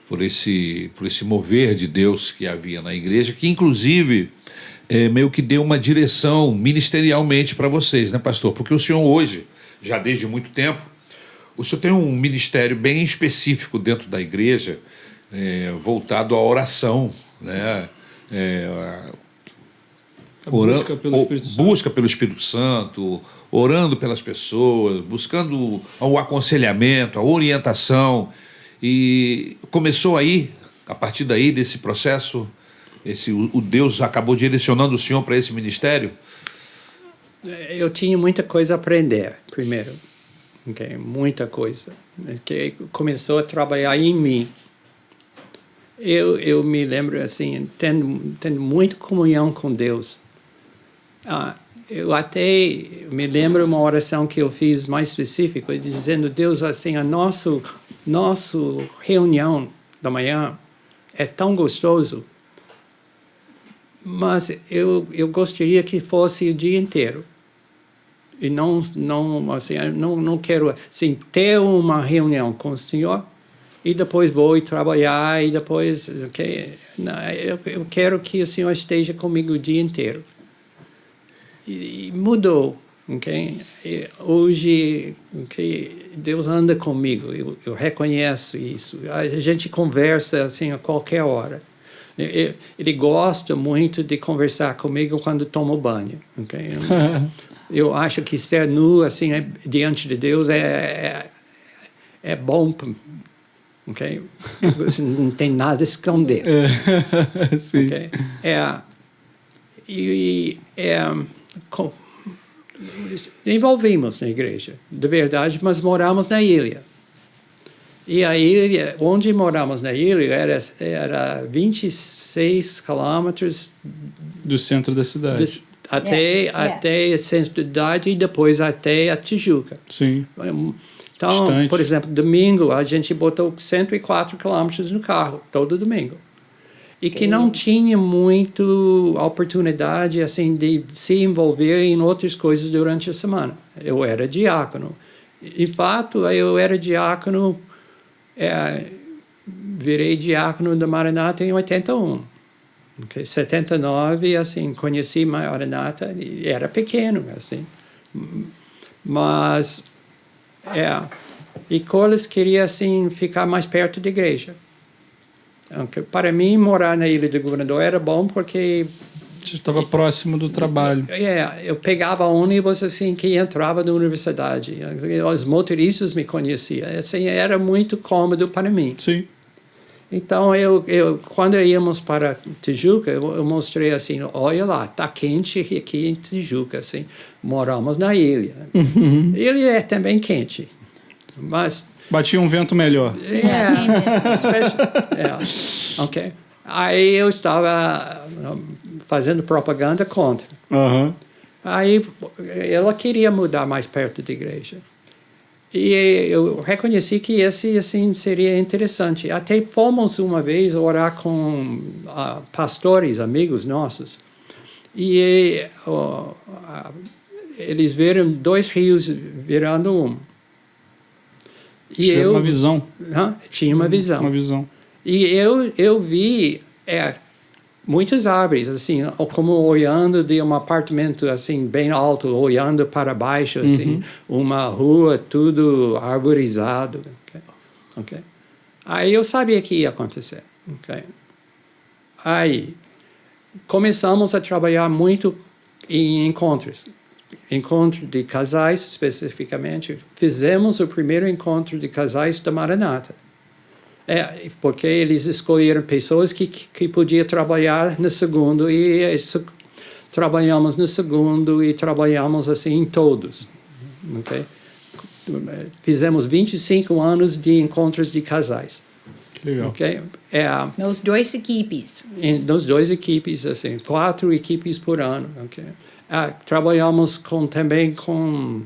por esse mover de Deus que havia na igreja, que inclusive meio que deu uma direção ministerialmente para vocês, né, pastor? Porque o senhor hoje, já desde muito tempo, o senhor tem um ministério bem específico dentro da igreja, voltado à oração, né? Busca pelo Espírito Santo, orando pelas pessoas, buscando o aconselhamento, a orientação. E começou aí, a partir daí, desse processo, o Deus acabou direcionando o senhor para esse ministério? Eu tinha muita coisa a aprender, primeiro. Okay? Muita coisa. Que começou a trabalhar em mim. Eu me lembro, assim, tendo muita comunhão com Deus. Eu até me lembro uma oração que eu fiz mais específica, dizendo, Deus, assim, a nossa reunião da manhã é tão gostoso, mas eu gostaria que fosse o dia inteiro. E não quero, assim, ter uma reunião com o Senhor e depois vou trabalhar e depois... Okay, eu quero que o Senhor esteja comigo o dia inteiro. E mudou, ok? Hoje, Deus anda comigo, eu reconheço isso. A gente conversa assim a qualquer hora. Ele gosta muito de conversar comigo quando tomo banho. Okay? Eu acho que ser nu assim diante de Deus é bom, ok? Você não tem nada a esconder. Sim. Okay? Envolvimos na igreja, de verdade, mas moramos na ilha. E a ilha, onde moramos na ilha, era 26 quilômetros Do centro da cidade. até o centro da cidade e depois até a Tijuca. Sim. Então, Distante. por exemplo, domingo a gente botou 104 quilômetros no carro, todo domingo. E que não tinha muito oportunidade assim de se envolver em outras coisas durante a semana. Eu era diácono. Em fato, eu era diácono, virei diácono da Maranata em 81. Okay? 79, assim, conheci a Maranata, e era pequeno, assim. Mas, e Corliss queria, assim, ficar mais perto da igreja. Okay? Para mim, morar na Ilha do Governador era bom porque... Você estava próximo do trabalho. Eu pegava ônibus assim que entrava na universidade. Os motoristas me conheciam. Assim, era muito cômodo para mim. Sim. Então, quando íamos para Tijuca, eu mostrei assim, olha lá, está quente aqui em Tijuca. Assim, moramos na ilha. Ele é também quente, mas... Batia um vento melhor. Ok. Aí eu estava fazendo propaganda contra. Uhum. Aí ela queria mudar mais perto da igreja. E eu reconheci que esse assim seria interessante. Até fomos uma vez orar com pastores, amigos nossos. E eles viram 2 rios virando um. E tinha uma visão. Tinha uma visão. Uma visão. E eu vi muitas árvores, assim, como olhando de um apartamento assim bem alto, olhando para baixo, assim, uma rua tudo arborizado. Okay? Aí eu sabia que ia acontecer. Okay? Aí começamos a trabalhar muito em encontros de casais especificamente. Fizemos o primeiro encontro de casais da Maranata. Porque eles escolheram pessoas que podiam trabalhar no segundo e trabalhamos no segundo e trabalhamos assim em todos. Okay? Fizemos 25 anos de encontros de casais. Que legal. Okay? Nos 2 equipes. Nos 2 equipes, assim, 4 equipes por ano. Okay? Trabalhamos também com...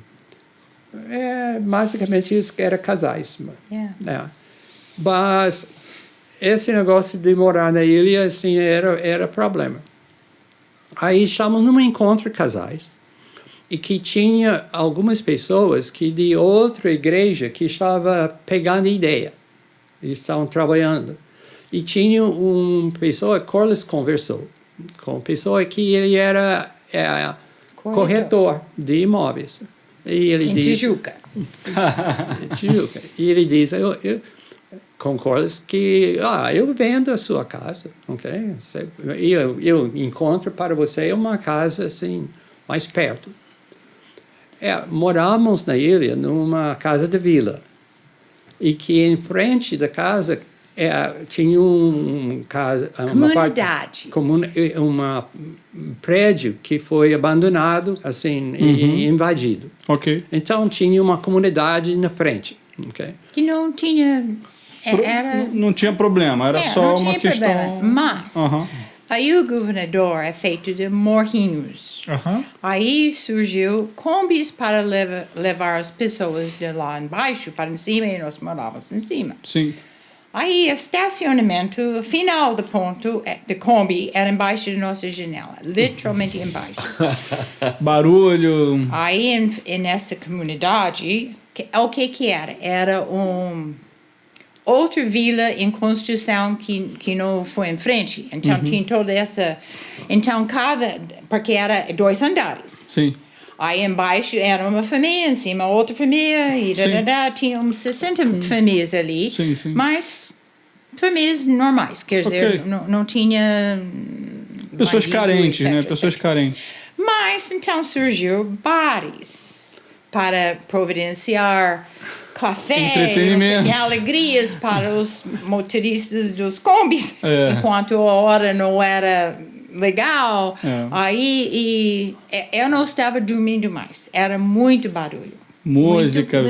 basicamente isso era casais. Mas esse negócio de morar na ilha, assim, era problema. Aí estávamos num encontro de casais e que tinha algumas pessoas que de outra igreja que estava pegando ideia e estavam trabalhando. E tinha uma pessoa, Corliss conversou com uma pessoa que ele era corretor de imóveis. E ele Em diz, Tijuca. Tijuca. E ele diz, com Corliss que eu vendo a sua casa, ok? E eu encontro para você uma casa assim mais perto. Moramos na ilha numa casa de vila e que em frente da casa tinha um prédio que foi abandonado assim e invadido. Ok. Então tinha uma comunidade na frente, ok? Que não tinha... Não tinha problema, era só uma questão... Mas, aí o governador é feito de morrinhos. Aí surgiu combis para levar as pessoas de lá embaixo para em cima e nós morávamos em cima. Sim. Aí o estacionamento, o final do ponto de Kombi era embaixo da nossa janela, literalmente embaixo. Barulho. Aí nessa comunidade, o que era? Era outra vila em construção que não foi em frente. Então tinha toda essa... Então porque era 2 andares. Sim. Aí embaixo era uma família, em cima outra família, e tinha uns 60 famílias ali. Sim, sim. Mas famílias normais, quer dizer, Ok. não tinha Pessoas bandido, carentes, etc, né? Pessoas etc. carentes. Mas então surgiu bares para providenciar café, Entretenimento. não sei, alegrias para os motoristas dos combis, É. enquanto a hora não era legal. É. Aí eu não estava dormindo mais, era muito barulho. Música,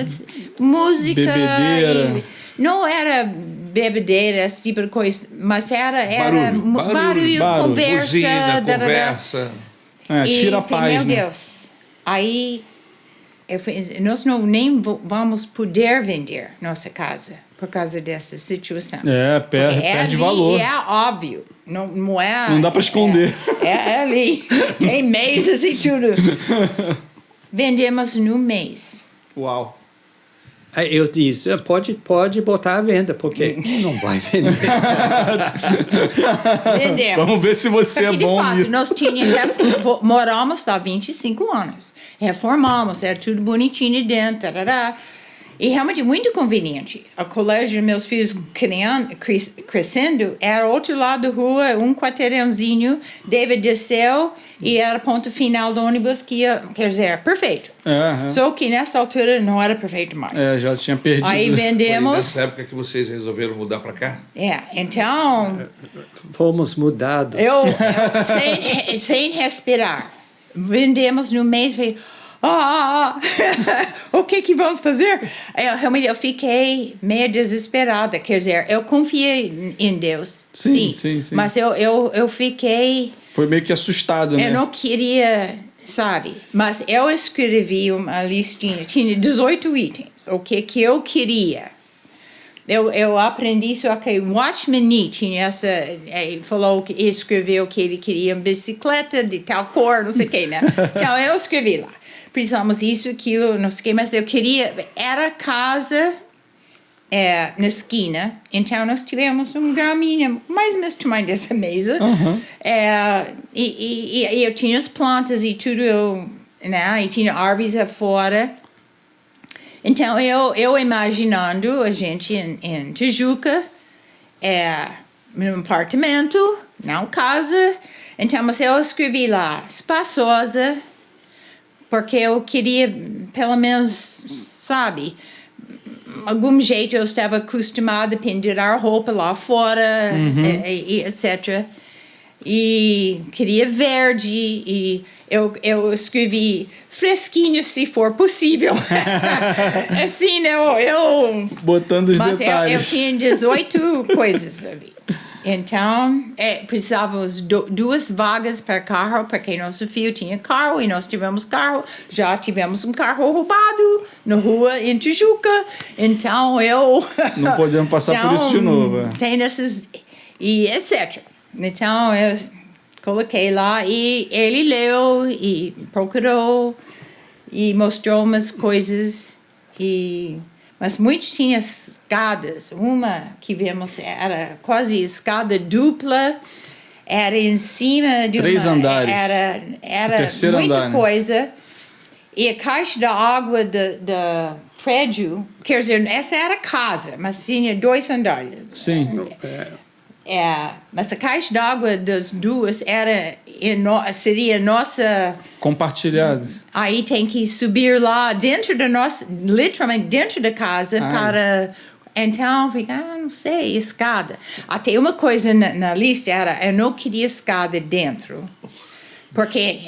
Música. bebedeira. Não era bebedeira, esse tipo de coisa, mas era Barulho. Barulho. conversa. Buzina, dadadá. conversa. Tira a E falei, paz, meu né? Deus. Aí eu falei, nós não nem vamos poder vender nossa casa por causa dessa situação. Perde ali, valor. É óbvio. Não é. Não dá pra esconder. É ali. Tem meses e tudo. Vendemos no mês. Uau. Aí eu disse, pode botar à venda, porque não vai vender. Vendemos. Vamos ver se você Só que, é bom de fato, nisso. nós moramos lá 25 anos. Reformamos, era tudo bonitinho dentro. Tarará. E realmente muito conveniente. O colégio dos meus filhos crescendo era outro lado da rua, um quarteirãozinho, David desceu e era ponto final do ônibus que ia, quer dizer, perfeito. Só que nessa altura não era perfeito mais. Já tinha perdido. Aí Foi vendemos. nessa época que vocês resolveram mudar para cá? Então, Fomos mudados. eu sem respirar, vendemos no mês, falei, o que vamos fazer? Realmente eu fiquei meio desesperada, quer dizer, eu confiei em Deus, Sim. mas eu fiquei, Foi meio que assustado, né? eu não queria, sabe, mas eu escrevi uma listinha, tinha 18 itens, o que eu queria. Eu aprendi isso, ok, Watchman Nee tinha essa, falou que escreveu que ele queria uma bicicleta de tal cor, não sei o que, né? Então eu escrevi lá. Precisamos isso, aquilo, não sei o que, mas eu queria, era casa na esquina, então nós tivemos um graminha, mais ou menos do tamanho dessa mesa, e eu tinha as plantas e tudo, né, e tinha árvores afora. Então eu imaginando a gente em Tijuca, num apartamento, não casa, então mas eu escrevi lá, espaçosa, porque eu queria, pelo menos, sabe, algum jeito eu estava acostumada a pendurar roupa lá fora, e etc. E queria verde, e eu escrevi fresquinho se for possível. Assim, eu Botando os mas detalhes. eu tinha 18 coisas ali. Então, precisávamos duas vagas para carro, porque nosso filho tinha carro e nós tivemos carro. Já tivemos um carro roubado na rua em Tijuca. Então, Não podemos passar por isso de novo. Tem esses... E etc. Então, eu coloquei lá e ele leu e procurou e mostrou umas coisas mas muitos tinham escadas. Uma que vimos era quase escada dupla, era em cima de 3 andares. Era Terceiro muita andar, né? coisa. E a caixa da água do prédio, quer dizer, essa era a casa, mas tinha 2 andares. Sim. Mas a caixa d'água das duas seria nossa. Compartilhados. Aí tem que subir lá dentro da nossa, literalmente dentro da casa para. Então, não sei, escada. Até uma coisa na lista era, eu não queria escada dentro. Porque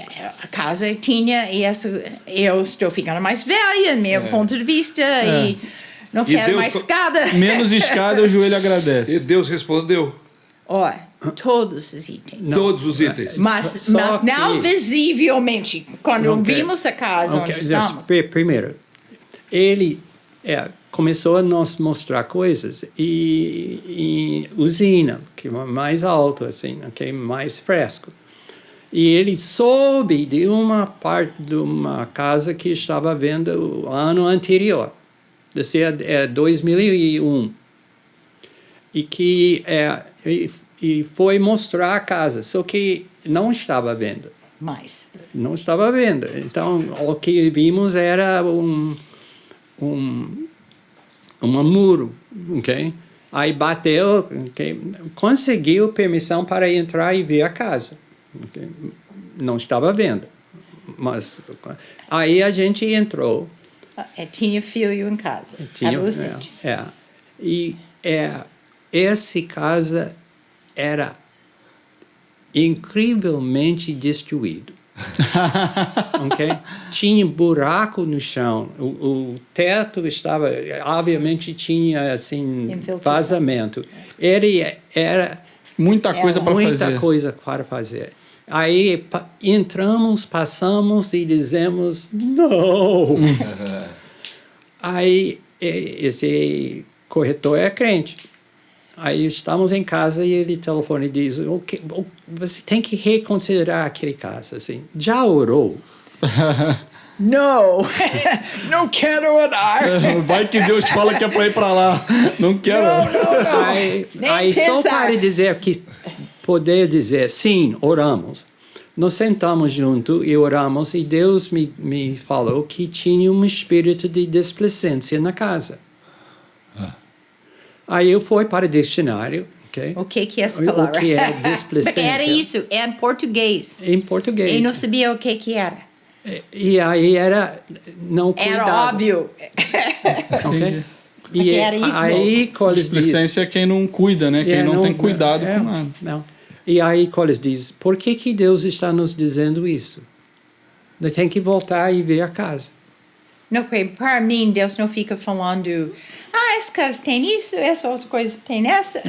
a casa tinha, eu estou ficando mais velha, meu ponto de vista, e não quero Deus mais escada. Menos escada, o joelho E agradece. Deus respondeu. Ó, todos os itens. Todos os itens. Mas Só não que- visivelmente. Quando Não quer- vimos a casa onde estamos. Primeiro, ele começou a nos mostrar coisas e usina, que é mais alto, assim, que é mais fresco. E ele soube de uma parte de uma casa que estava à venda o ano anterior, desse 2001, e que e foi mostrar a casa, só que não estava à venda. Mas, Não estava à venda. Então, o que vimos era um muro, ok? Aí bateu, okay? Conseguiu permissão para entrar e ver a casa. Okay? Não estava vendo, mas aí a gente entrou. Tinha filho em casa. Adolescente. E essa casa era incrivelmente destruído. Okay? Tinha buraco no chão, o teto estava, obviamente tinha assim vazamento. Era Muita coisa para fazer. Muita coisa para fazer. Aí entramos, passamos e dizemos não. Aí esse corretor é crente. Aí estamos em casa e ele telefona e diz: okay, você tem que reconsiderar aquele caso. Assim, já orou? Não, não quero orar. Vai que Deus fala que é para ir para lá. Não quero. Não. Aí só para dizer que poder dizer sim, oramos. Nós sentamos junto e oramos e Deus me falou que tinha um espírito de displicência na casa. Aí eu fui para o dicionário. Okay? O que é essa palavra? O que é displicência? Era isso, em português. Em português. E não sabia o que era. E aí era não cuidado. Era óbvio. Okay? E era isso aí displicência é quem não cuida, né? Quem não tem cuidado com nada. Não. E aí Collins diz: por que Deus está nos dizendo isso? Nós tem que voltar e ver a casa. Não, para mim, Deus não fica falando, essa casa tem isso, essa outra coisa tem essa.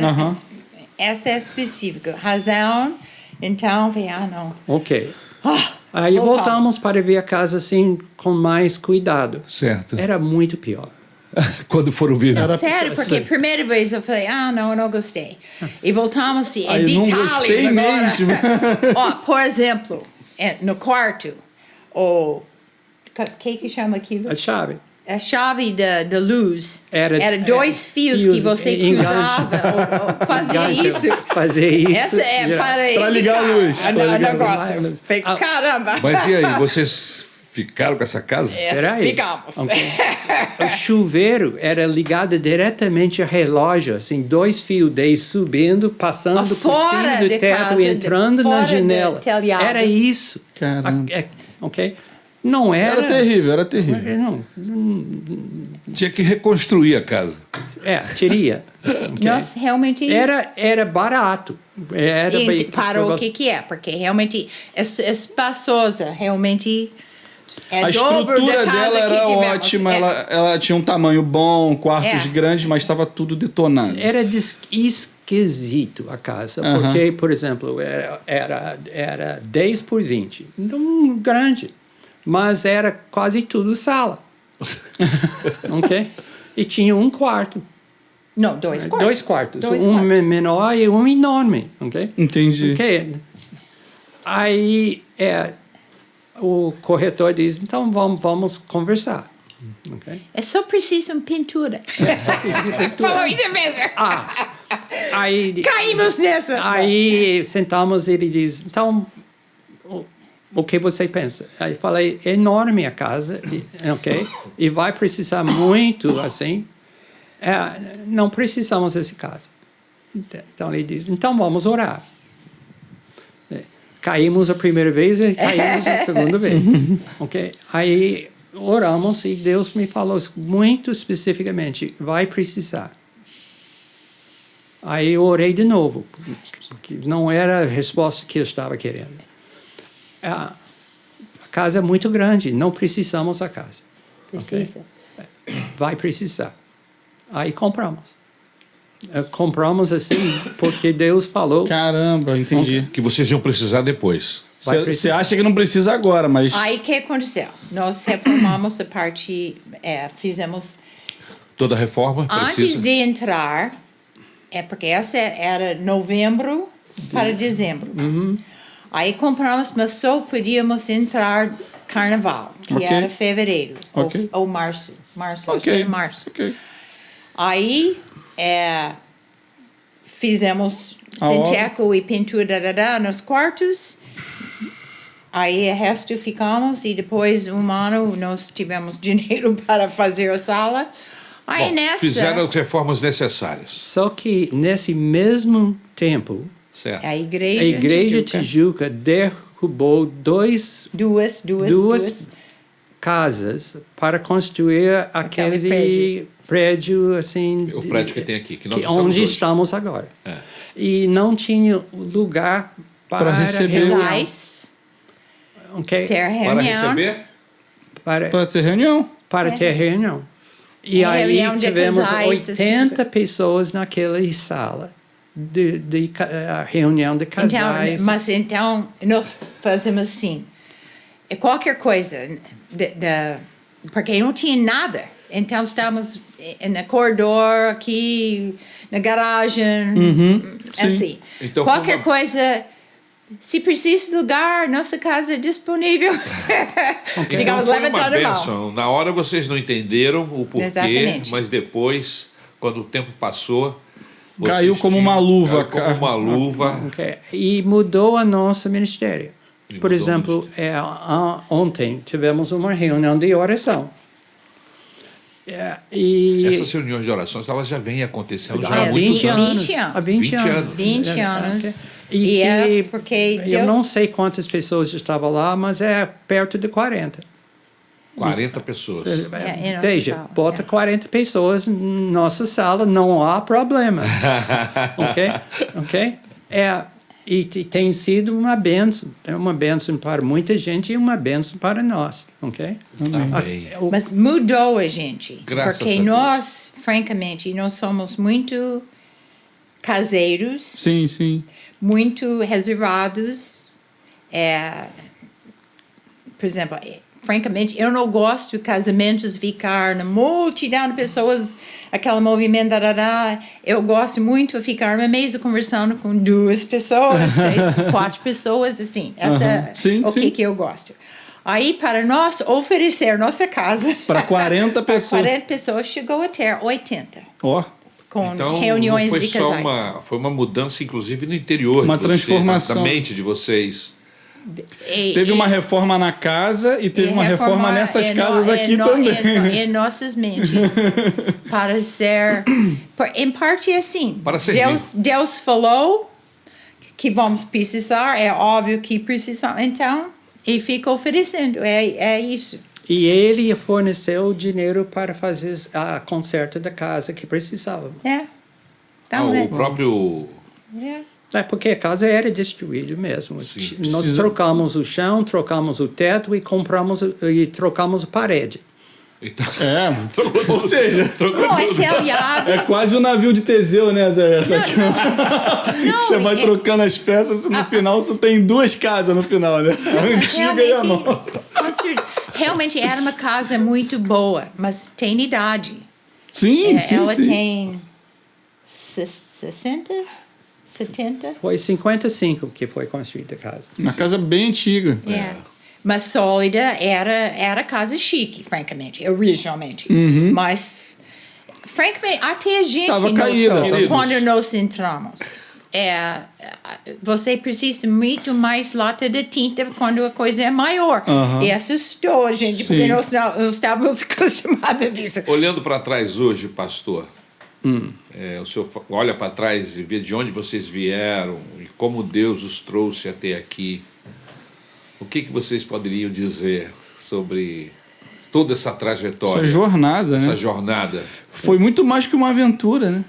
Essa é específica. Razão, então, não. Ok. Aí voltamos para ver a casa assim, com mais cuidado. Certo. Era muito pior. Quando foram ver. Sério, porque a primeira vez eu falei, não gostei. E voltamos assim, em detalhes não gostei agora. Mesmo. Por exemplo, no quarto, o que chama aquilo? A chave. A chave da luz. Era 2 fios que você enganche. cruzava. Fazia isso. Fazer isso. Essa é para ligar a luz. Negócio. Caramba. Mas e aí, vocês ficaram com essa casa? Ficamos. Okay. O chuveiro era ligado diretamente ao relógio, assim, 2 fios daí subindo, passando por cima do teto, casa, entrando na janela. Era isso. Caramba. Ok? Não era... Era terrível. Não. Tinha que reconstruir a casa. Teria. Okay? Nossa, realmente... Era barato. Para o que é, porque realmente é espaçosa, realmente... A estrutura dela era ótima, ela tinha um tamanho bom, quartos grandes, mas estava tudo detonado. Era esquisito a casa, porque, por exemplo, era 10 por 20, então grande, mas era quase tudo sala. Ok? E tinha um quarto. Não, 2 quartos. 2 quartos. Um menor e um enorme. Ok? Entendi. Ok? Aí... o corretor diz, então vamos conversar. Okay? É só preciso uma pintura. Falou isso mesmo. Aí, caímos nessa. Aí sentamos e ele diz, então, o que você pensa? Aí eu falei, é enorme a casa, ok? E vai precisar muito, assim. Não precisamos desse caso. Então ele diz, então vamos orar. Caímos a primeira vez e caímos a segunda vez. Okay? Aí oramos e Deus me falou muito especificamente, vai precisar. Aí eu orei de novo, porque não era a resposta que eu estava querendo. A casa é muito grande, não precisamos da casa. Precisa. Okay? Vai precisar. Aí compramos. Compramos assim porque Deus falou. Caramba, entendi. Que vocês iam precisar depois. Você acha que não precisa agora, mas... Aí o que aconteceu? Nós reformamos a parte, fizemos... Toda reforma antes precisa. de entrar, porque essa era novembro para dezembro. Aí compramos, mas só podíamos entrar carnaval, que era fevereiro ou março. Acho que era março. Aí... fizemos sinteco e pintura nos quartos. Aí o resto ficamos e depois um ano nós tivemos dinheiro para fazer a sala. Aí Bom, nessa, fizeram as reformas necessárias. Só que nesse mesmo tempo, Certo. a igreja, a igreja Tijuca, Tijuca derrubou duas duas. casas para construir aquele prédio assim, O prédio que tem aqui, que nós estamos onde hoje. estamos agora. É. E não tinha lugar para receber reunião, Casais, ok? ter Para reunião. receber? Para ter reunião. Para ter reunião. E É, aí reunião de tivemos casais, 80 pessoas naquela sala de reunião de Então, casais. mas então, nós fazemos assim, qualquer coisa, porque não tinha nada. Então, estamos no corredor, aqui, na garagem, sim. assim. Então, qualquer foi uma- coisa, se precisa de lugar, nossa casa é disponível. Então Digamos, foi levantando uma a mão. bênção. Na hora vocês não entenderam o porquê, Exatamente. mas depois, quando o tempo passou... Caiu vocês como uma luva, Caiu como uma luva. Ok. E mudou a nosso ministério. E Por mudou o exemplo, ontem tivemos uma reunião de oração. E Essas reuniões de orações, elas já vêm acontecendo já há há muitos 20 anos. anos. 20 anos. Há 20 20 anos. anos. 20 É, anos. ok. E é porque eu Deus... não sei quantas pessoas estavam lá, mas é perto de 40. 40 pessoas. É, em Veja, nossa sala, bota é. 40 pessoas na nossa sala, não há problema. Ok? Ok? E tem sido uma bênção. É uma bênção para muita gente e uma bênção para nós. Ok? Amém. Mas mudou a gente. Graças porque a Deus. nós, francamente, nós somos muito caseiros, Sim, sim. muito reservados. Por exemplo, francamente, eu não gosto de casamentos ficar na multidão de pessoas, aquele movimento, Eu gosto muito de ficar na mesa conversando com 2 pessoas, 3, 4 pessoas, assim. Essa é Sim, o sim. que eu gosto. Aí, para nós oferecer nossa casa Para 40 para pessoas. 40 pessoas, chegou a ter 80, Ó, com Então, reuniões não foi de só casais. foi uma mudança, inclusive, no interior Uma de vocês, transformação. da mente de vocês. teve uma reforma na casa e teve uma reforma nessas casas aqui também. Em nossas mentes. Para ser... Em parte é assim. Para servir. Deus falou que vamos precisar, é óbvio que precisamos. Então, e fica oferecendo. É isso. E ele forneceu o dinheiro para fazer a conserto da casa que precisava. Então, né? O próprio... É porque a casa era destruída mesmo. Sim. Nós trocamos o chão, trocamos o teto e trocamos a parede. Então, Ou seja, Não, é telhado. é quase o navio de Teseu, né? Essa aqui. Não, Você vai trocando as peças e no final você tem 2 casas no final, né? A antiga e a nova. Realmente era uma casa muito boa, mas tem idade. Sim, sim, Ela sim. tem 60, 70. Foi 55 que foi construída a casa. Uma casa bem antiga. Mas sólida era casa chique, francamente, originalmente. Mas, francamente, até a gente Tava notou caída, queridos. quando nós entramos. Você precisa muito mais lata de tinta quando a coisa é maior. E assustou a gente, porque Sim. nós não estávamos acostumados disso. olhando para trás hoje, pastor, o senhor olha para trás e vê de onde vocês vieram e como Deus os trouxe até aqui. O que vocês poderiam dizer sobre toda essa trajetória? Essa jornada, Essa né? jornada. Foi muito mais que uma aventura, né?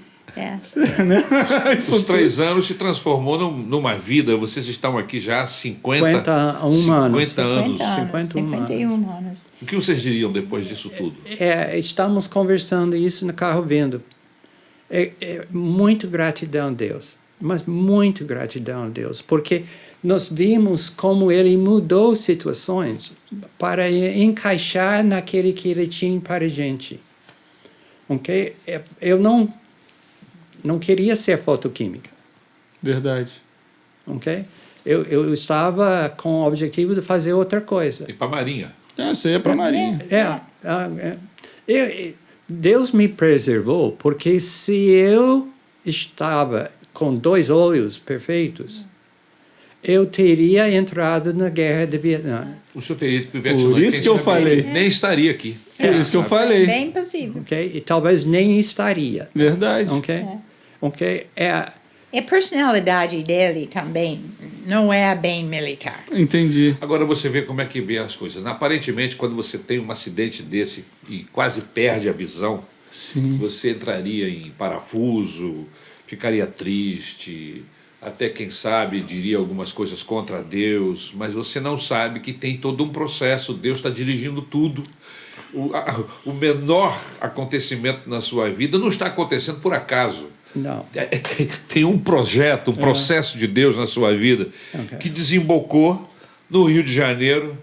Os 3 anos se transformou numa vida. Vocês estão aqui já há 50 51 anos. 50 anos. 51 anos. O que vocês diriam depois disso tudo? Estamos conversando isso no carro vindo. Muito gratidão a Deus, mas muito gratidão a Deus, porque nós vimos como Ele mudou situações para encaixar naquele que Ele tinha para a gente. Ok? Eu não queria ser fotoquímica. Verdade. Ok? Eu estava com o objetivo de fazer outra coisa. E para a Marinha? Isso aí é para Marinha. Deus me preservou, porque se eu estava com 2 olhos perfeitos, eu teria entrado na guerra de Vietnã. O senhor teria que Vietnã. Por isso que eu falei. Nem estaria aqui. Por isso que eu falei. Bem possível. Ok? E talvez nem estaria. Verdade. Ok? Ok? E a personalidade dele também não é bem militar. Entendi. Agora você vê como é que vê as coisas. Aparentemente, quando você tem um acidente desse e quase perde a visão, Sim. você entraria em parafuso, ficaria triste, até quem sabe diria algumas coisas contra Deus, mas você não sabe que tem todo um processo, Deus está dirigindo tudo. O menor acontecimento na sua vida não está acontecendo por acaso. Não. Tem um projeto, um processo de Deus na sua vida que desembocou no Rio de Janeiro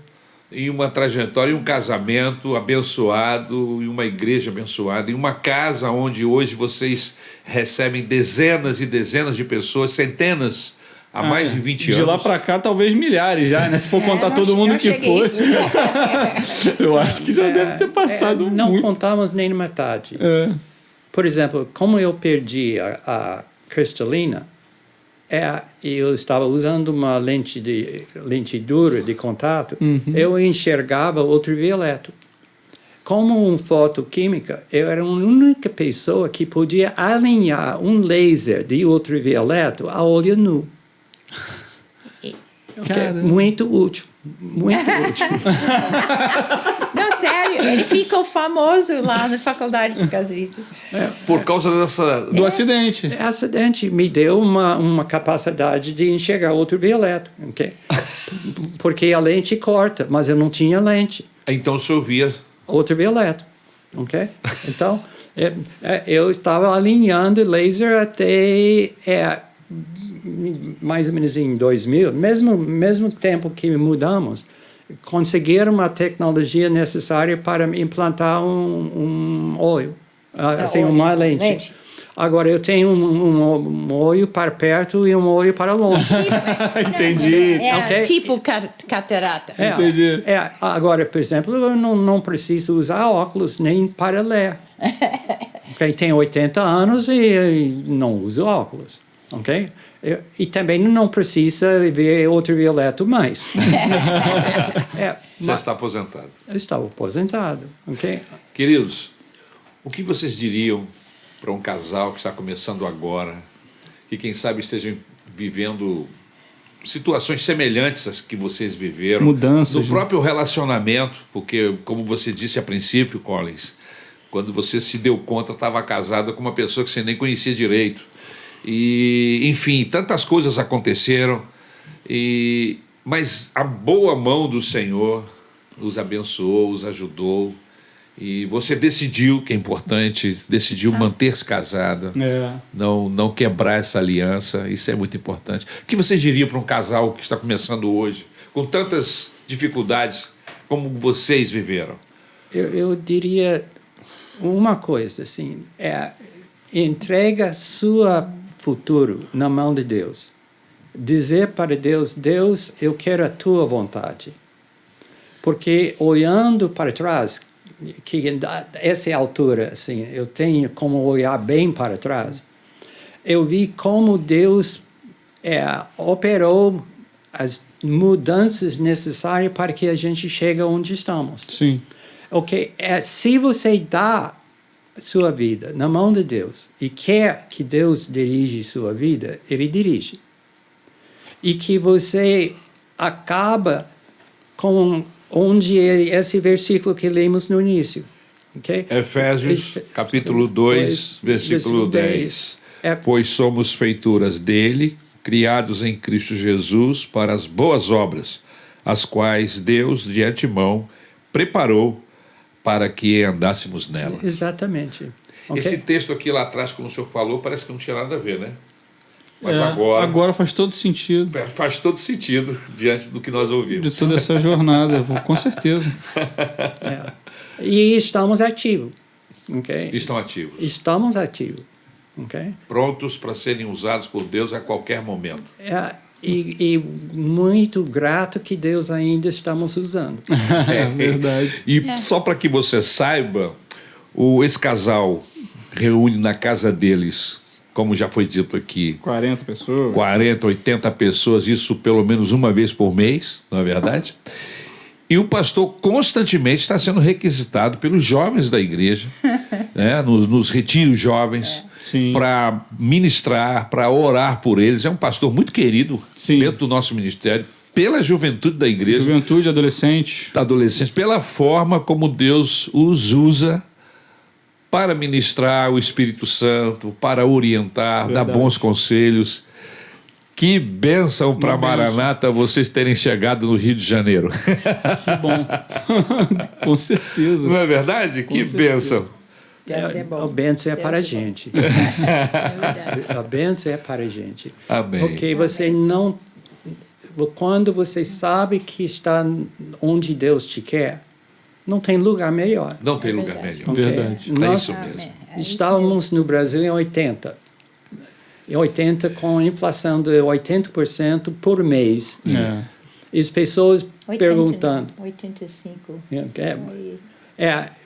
em uma trajetória, em um casamento abençoado, em uma igreja abençoada, em uma casa onde hoje vocês recebem dezenas e dezenas de pessoas, centenas, há mais de 20 anos. De lá pra cá, talvez milhares já, né? Se for contar não- todo mundo não que cheguei foi. isso. Eu acho que já deve ter passado Não muito. contamos nem na metade. É. Por exemplo, como eu perdi a cristalina, eu estava usando uma lente dura de contato, eu enxergava ultravioleta. Como um fotoquímica, eu era a única pessoa que podia alinhar um laser de ultravioleta a olho nu. Okay? Caramba. Muito útil. Muito útil. Não, sério, ele ficou famoso lá na faculdade por causa disso. Por causa dessa... Do acidente. O acidente me deu uma capacidade de enxergar ultravioleta, ok? Porque a lente corta, mas eu não tinha lente Então o senhor via... ultravioleta, ok? Então, eu estava alinhando laser até mais ou menos em 2000, mesmo tempo que mudamos, conseguiram a tecnologia necessária para implantar um olho, assim, uma lente. Agora eu tenho um olho para perto e um olho para longe. Entendi. Ok. Tipo catarata. Entendi. Agora, por exemplo, eu não preciso usar óculos nem para ler. Okay? Tenho 80 anos e não uso óculos. Ok? E também não precisa ver ultravioleta mais. Você está aposentado. Eu estava aposentado. Ok? Queridos, o que vocês diriam para um casal que está começando agora, que quem sabe estejam vivendo situações semelhantes às que vocês viveram, Mudanças, no né? próprio relacionamento, porque, como você disse a princípio, Collins, quando você se deu conta, estava casado com uma pessoa que você nem conhecia direito. E, enfim, tantas coisas aconteceram, mas a boa mão do Senhor os abençoou, os ajudou, e você decidiu, que é importante, decidiu manter-se casada, não quebrar essa aliança, isso é muito importante. O que vocês diriam para um casal que está começando hoje, com tantas dificuldades como vocês viveram? Eu diria uma coisa, assim, entrega seu futuro na mão de Deus. Dizer para Deus, Deus, eu quero a tua vontade. Porque olhando para trás, que essa altura, assim, eu tenho como olhar bem para trás, eu vi como Deus operou as mudanças necessárias para que a gente chegue onde estamos. Sim. Ok? Se você dá sua vida na mão de Deus e quer que Deus dirija sua vida, Ele dirige. E que você acaba com onde é esse versículo que lemos no início. Okay? Efésios, capítulo 2, versículo 10. Pois somos feituras dele, criados em Cristo Jesus para as boas obras, as quais Deus de antemão preparou para que andássemos nelas. Exatamente. Okay? Esse texto aqui lá atrás, como o senhor falou, parece que não tinha nada a ver, né? Mas agora faz todo sentido. faz todo sentido diante do que nós ouvimos. De toda essa jornada, com certeza. E estamos ativos. Okay? Estão ativos. Estamos ativos. Okay? Prontos para serem usados por Deus a qualquer momento. E muito grato que Deus ainda estamos usando. Verdade. E só para que você saiba, esse casal reúne na casa deles como já foi dito aqui, 40 pessoas. 40, 80 pessoas, isso pelo menos uma vez por mês, não é verdade? E o pastor constantemente está sendo requisitado pelos jovens da igreja, né, nos retiros jovens, Sim. para ministrar, para orar por eles. É um pastor muito querido Sim. dentro do nosso ministério, pela juventude da igreja, Juventude, adolescente. adolescentes, pela forma como Deus os usa para ministrar o Espírito Santo, para orientar, dar Verdade. bons conselhos. Que bênção para Uma bênção. Maranata vocês terem chegado no Rio de Janeiro. Que bom. Com certeza. Não é verdade? Que certeza. bênção. Deve ser A bom. bênção é Deve para a ser bom. gente. É verdade. A bênção é para a gente. Amém. Porque você não... Quando você sabe que está onde Deus te quer, não tem lugar melhor. Não tem É lugar verdade. melhor. Ok? Verdade. É Nós isso mesmo. É isso estávamos no Brasil em 80. Em 80, com inflação de 80% por mês. É. E as pessoas 80, perguntando... 85.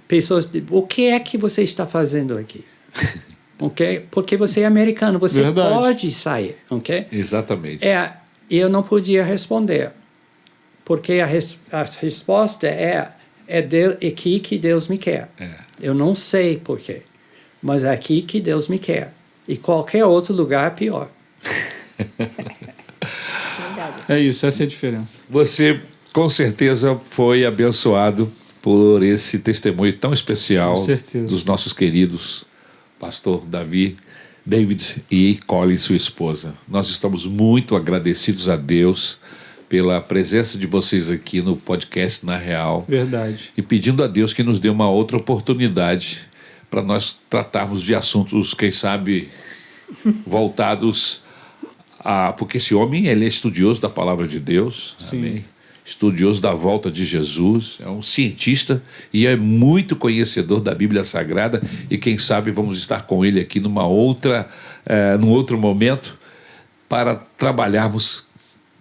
Pessoas, o que é que você está fazendo aqui? Ok? Porque você é americano, você Verdade. pode sair, ok? Exatamente. Eu não podia responder, porque a resposta é aqui que Deus me quer. É. Eu não sei por quê, mas é aqui que Deus me quer. E qualquer outro lugar é pior. Verdade. É isso, essa é a diferença. Você, com certeza, foi abençoado por esse testemunho tão especial Com certeza. dos nossos queridos pastor David e Colin, sua esposa. Nós estamos muito agradecidos a Deus pela presença de vocês aqui no podcast Na Real Verdade. e pedindo a Deus que nos dê uma outra oportunidade para nós tratarmos de assuntos, quem sabe, voltados a... Porque esse homem, ele é estudioso da palavra de Deus, Sim. amém? Estudioso da volta de Jesus, é um cientista e é muito conhecedor da Bíblia Sagrada, e quem sabe vamos estar com ele aqui num outro momento para trabalharmos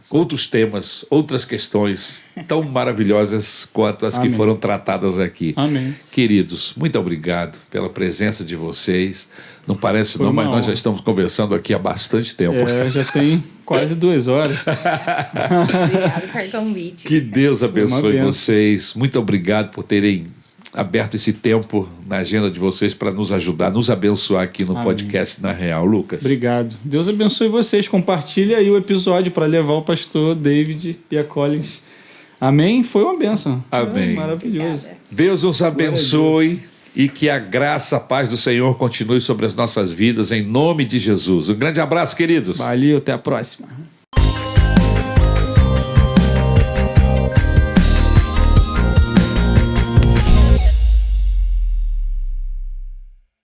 outros temas, outras questões tão maravilhosas quanto as que Amém. foram tratadas aqui. Amém. Queridos, muito obrigado pela presença de vocês. Não parece Foi não, uma mas nós já honra. estamos conversando aqui há bastante tempo. Já tem quase 2 horas. Obrigado pelo convite. Que Deus abençoe benção. vocês. Muito obrigado por terem aberto esse tempo na agenda de vocês para nos ajudar, nos abençoar aqui no Amém. podcast Na Real. Lucas. Obrigado. Deus abençoe vocês. Compartilha aí o episódio para levar o pastor David e a Collins. Amém? Foi uma bênção. Amém. Maravilhoso. Obrigada. Deus nos abençoe e que a graça, a paz do Senhor continue sobre as nossas vidas, em nome de Jesus. Um grande abraço, queridos. Valeu, até a próxima.